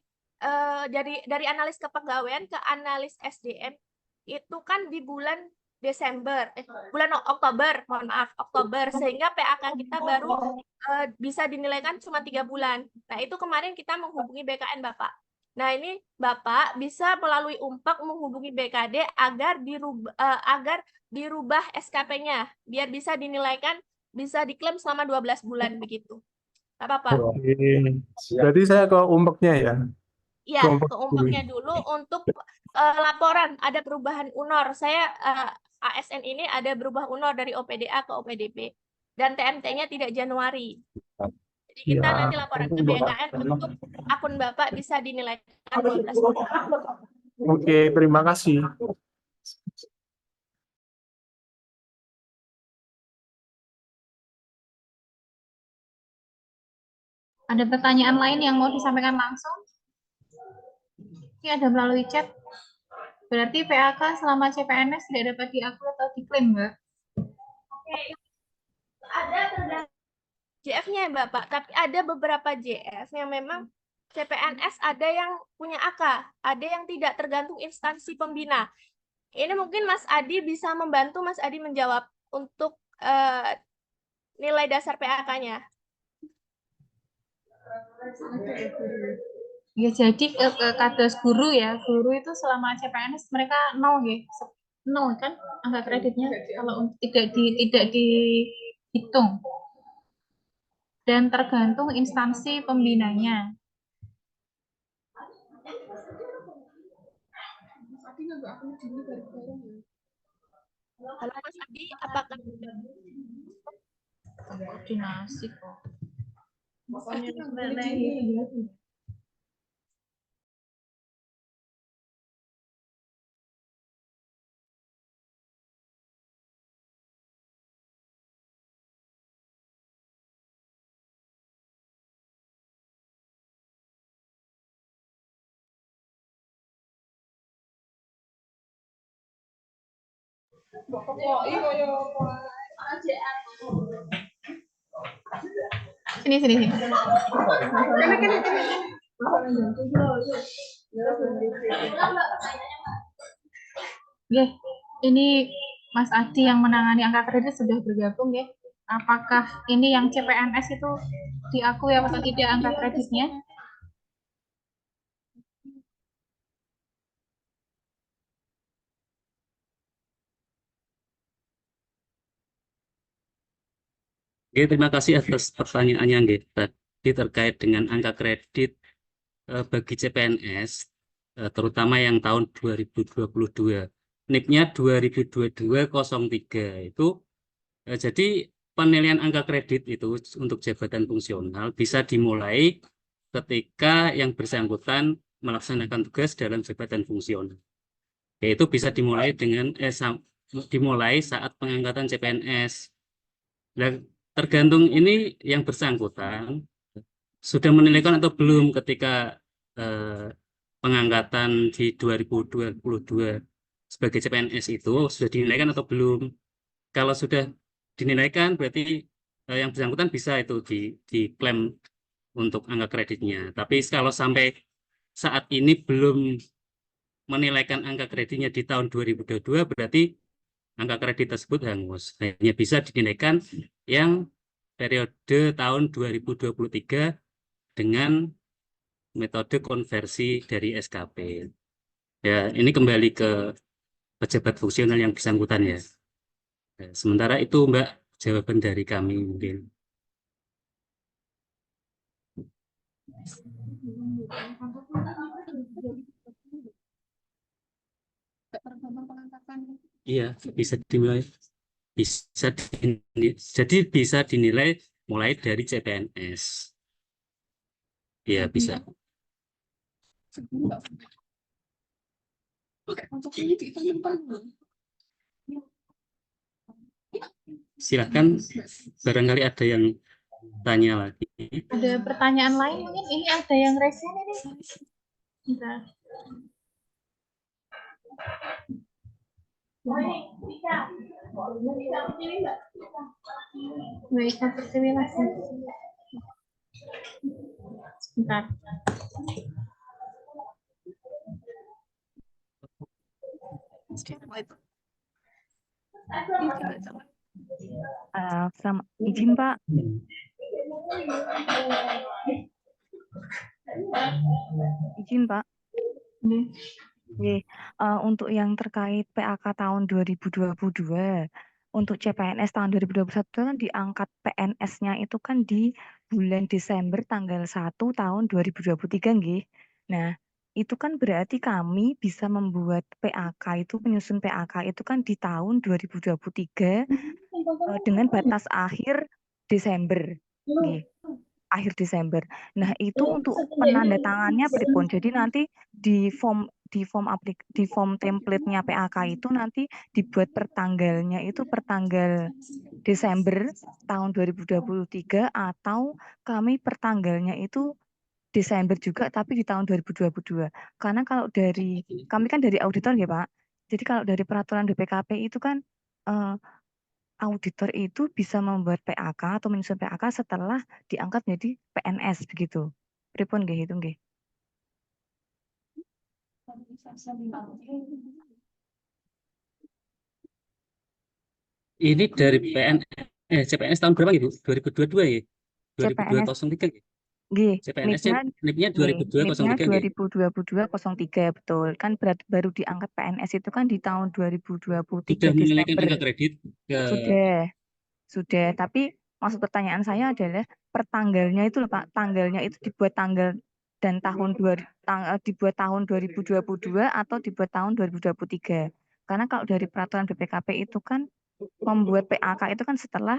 dari analis kepegawaian ke analis SDM itu kan di bulan bulan Oktober, mohon maaf, Oktober, sehingga PAK kita baru bisa dinilaikan cuma 3 bulan. Nah, itu kemarin kita menghubungi BKN Bapak. Nah, ini Bapak bisa melalui Umpek menghubungi BKD agar dirubah SKP-nya biar bisa dinilaikan bisa diklaim selama 12 bulan begitu. Nggak apa-apa. Oke. Berarti saya ke Umpeknya ya. Iya, Umpek ke dulu. Umpeknya dulu untuk laporan ada perubahan unor. Saya ASN ini ada berubah unor dari OPDA ke OPDP dan TMT-nya tidak Januari. Jadi kita Ya. nanti laporan ke BKN untuk akun Bapak bisa dinilaikan 12 bulan. Oke, terima kasih. Ada pertanyaan lain yang mau disampaikan langsung? Ini ada melalui chat. Berarti PAK selama CPNS tidak dapat diakui atau diklaim, Mbak? Oke. Ada tergantung JF-nya ya Bapak, tapi ada beberapa JF yang memang CPNS ada yang punya AK, ada yang tidak, tergantung instansi pembina. Ini mungkin Mas Adi bisa membantu Mas Adi menjawab untuk nilai dasar PAK-nya. Ya, jadi ke kados guru ya, guru itu selama CPNS mereka 0 ya. 0 kan angka kreditnya kalau tidak dihitung. Dan tergantung instansi pembinanya. Halo Mas Adi, apakah Koordinasi kok. Sini. Nggih, ini Mas Adi yang menangani angka kredit sudah bergabung ya. Apakah ini yang CPNS itu diakui atau tidak angka kreditnya? Oke, terima kasih atas pertanyaannya, nggih. Tadi terkait dengan angka kredit bagi CPNS, terutama yang tahun 2022. NIP-nya 2022-03 itu, jadi penilaian angka kredit itu untuk jabatan fungsional bisa dimulai ketika yang bersangkutan melaksanakan tugas dalam jabatan fungsional. Yaitu bisa dimulai dengan dimulai saat pengangkatan CPNS. Dan tergantung ini yang bersangkutan sudah menilaikan atau belum ketika pengangkatan di 2022 sebagai CPNS itu sudah dinilaikan atau belum. Kalau sudah dinilaikan berarti yang bersangkutan bisa itu diklaim untuk angka kreditnya. Tapi kalau sampai saat ini belum menilaikan angka kreditnya di tahun 2022 berarti angka kredit tersebut hangus. Hanya bisa dinilaikan yang periode tahun 2023 dengan metode konversi dari SKP. Ya, ini kembali ke pejabat fungsional yang bersangkutan ya. Sementara itu Mbak, jawaban dari kami mungkin. Iya, bisa dimulai. Jadi bisa dinilai mulai dari CPNS. Iya, bisa. Silakan, barangkali ada yang tanya lagi. Ada pertanyaan lain mungkin? Ini ada yang resen ini. Bentar. Baik, satu simulasi. Sebentar. Izin Pak, izin Pak. Untuk yang terkait PAK tahun 2022, untuk CPNS tahun 2021 kan diangkat PNS-nya itu kan di bulan Desember tanggal 1 tahun 2023 nggih. Nah, itu kan berarti kami bisa membuat PAK itu, menyusun PAK itu kan di tahun 2023 dengan batas akhir Desember nggih. Akhir Desember. Nah, itu untuk penandatangannya pripun. Jadi nanti di form template-nya PAK itu nanti dibuat pertanggalnya itu pertanggal Desember tahun 2023 atau kami pertanggalnya itu Desember juga tapi di tahun 2022. Karena kalau dari kami kan dari auditor ya, Pak. Jadi kalau dari peraturan BPKP itu kan auditor itu bisa membuat PAK atau menyusun PAK setelah diangkat menjadi PNS begitu. Pripun nggih itu nggih. Ini dari CPNS tahun berapa Ibu? 2022 ya? 2022-03 ya? Nggih, CPNS-nya NIP-nya NIP-nya 2022-03 nggih? 2022-03 betul. Kan baru diangkat PNS itu kan di tahun 2023 Sudah menilaikan Desember. angka kredit ke Sudah. Tapi maksud pertanyaan saya adalah pertanggalnya itu loh Pak, tanggalnya itu dibuat tanggal dan dibuat tahun 2022 atau dibuat tahun 2023. Karena kalau dari peraturan BPKP itu kan membuat PAK itu kan setelah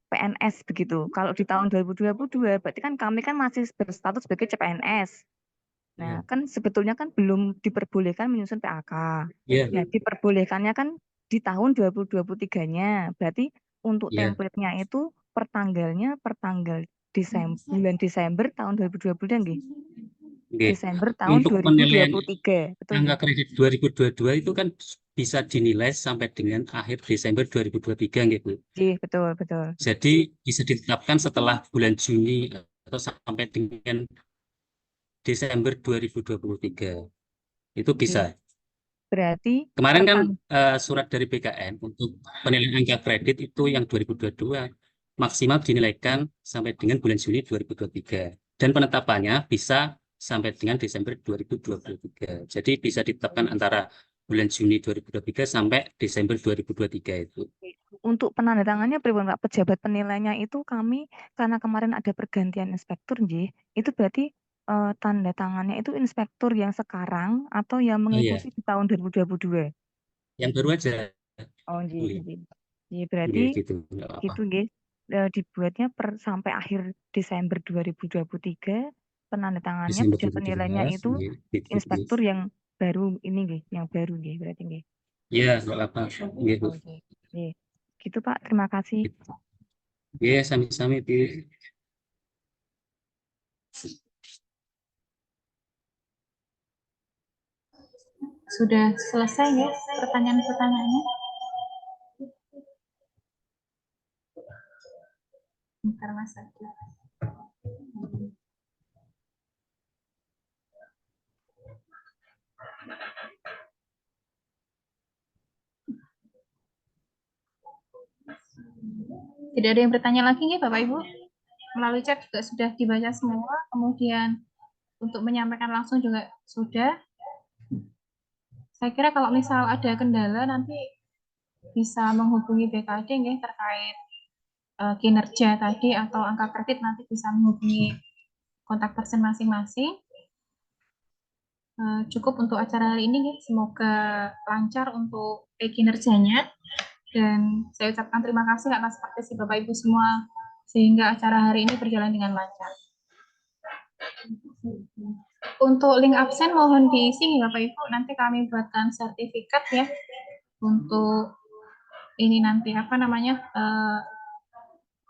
PNS begitu. Kalau di tahun 2022 berarti kan kami kan masih berstatus sebagai CPNS. Nah, kan sebetulnya kan belum diperbolehkan menyusun PAK. Iya. Nah, diperbolehkannya kan di tahun 2023-nya. Berarti untuk Iya. template-nya itu pertanggal bulan Desember tahun 2022 nggih. Nggih. Desember tahun Untuk penilaian 2023. Betul angka nggih? kredit 2022 itu kan bisa dinilai sampai dengan akhir Desember 2023 nggih Bu. Nggih, betul. Jadi bisa ditetapkan setelah bulan Juni atau sampai dengan Desember 2023. Itu bisa. Berarti Kemarin kan pertanggal surat dari BKN untuk penilaian angka kredit itu yang 2022 maksimal dinilaikan sampai dengan bulan Juni 2023 dan penetapannya bisa sampai dengan Desember 2023. Jadi bisa ditetapkan antara bulan Juni 2023 sampai Desember 2023 itu. untuk penandatangannya pripun Pak? Pejabat penilainya itu kami karena kemarin ada pergantian inspektur nggih, itu berarti tanda tangannya itu inspektur yang sekarang atau yang Oh iya, mengikuti di tahun 2022? yang baru aja. Oh nggih, Nggih, nggih. Nggih, berarti nggih, gitu, nggak apa-apa. gitu nggih. Dibuatnya sampai akhir Desember 2023 penandatangannya Desember pejabat penilainya 2017, itu nggih, gitu, nggih. inspektur yang baru ini nggih, yang baru nggih berarti nggih. Iya, nggak apa-apa. Nggih, Bu. Oh nggih. Nggih. Gitu Pak, terima kasih. Gitu. Iya, sami-sami, Bu. Sudah selesai ya pertanyaan-pertanyaannya? Bentar Mas Adi. Tidak ada yang bertanya lagi ya Bapak Ibu? Melalui chat juga sudah dibaca semua, kemudian untuk menyampaikan langsung juga sudah. Saya kira kalau misal ada kendala nanti bisa menghubungi BKD ya, terkait kinerja tadi atau angka kredit, nanti bisa menghubungi kontak person masing-masing. Cukup untuk acara hari ini ya. Semoga lancar untuk kinerjanya, dan saya ucapkan terima kasih atas partisipasi Bapak Ibu semua sehingga acara hari ini berjalan dengan lancar. Untuk link absen mohon diisi Bapak Ibu, nanti kami buatkan sertifikat ya untuk ini nanti apa namanya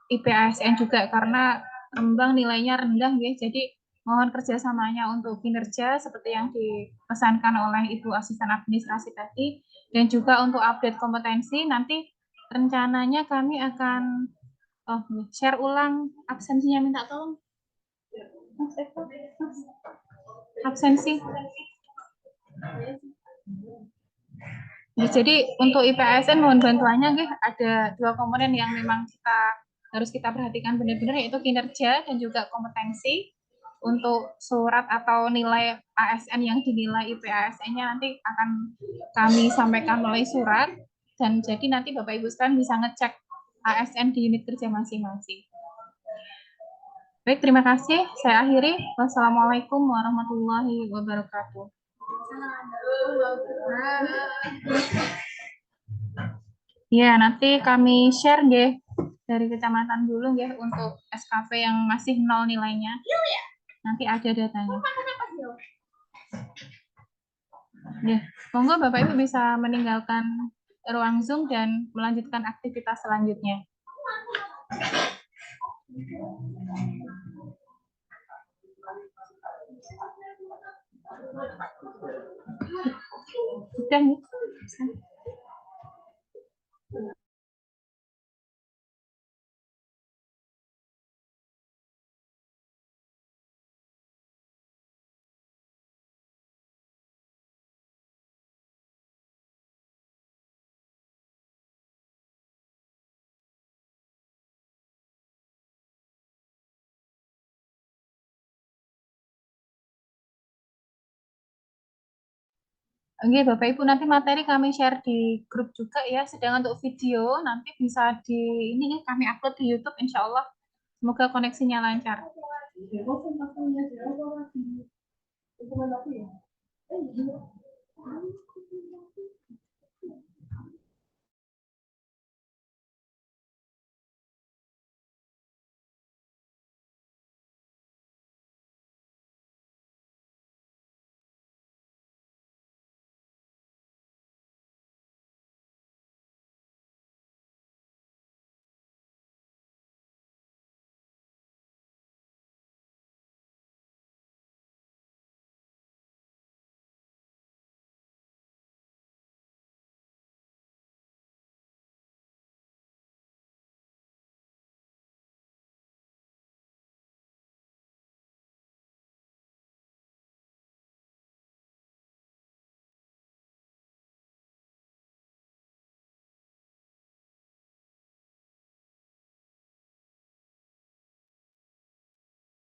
IPASN juga, karena Rembang nilainya rendah ya, jadi mohon kerjasamanya untuk kinerja seperti yang dipesankan oleh Ibu Asisten Administrasi tadi, dan juga untuk update kompetensi nanti rencananya kami akan share ulang absensinya, minta tolong Mas Eko, Mas. Absensi. Jadi untuk IPASN mohon bantuannya ada 2 komponen yang memang harus kita perhatikan benar-benar, yaitu kinerja dan juga kompetensi. Untuk surat atau nilai ASN yang dinilai IPASN-nya nanti akan kami sampaikan melalui surat, dan jadi nanti Bapak Ibu sekalian bisa ngecek ASN di unit kerja masing-masing. Baik, terima kasih. Saya akhiri. Wassalamualaikum warahmatullahi wabarakatuh. Ya, nanti kami share nggih dari kecamatan dulu nggih untuk SKP yang masih 0 nilainya. Nanti ada datanya. Ya, monggo Bapak Ibu bisa meninggalkan ruang Zoom dan melanjutkan aktivitas selanjutnya. Sudah nih. Oke, Bapak Ibu, nanti materi kami share di grup juga ya. Sedang untuk video nanti bisa di ini kami upload di YouTube insya Allah. Semoga koneksinya lancar.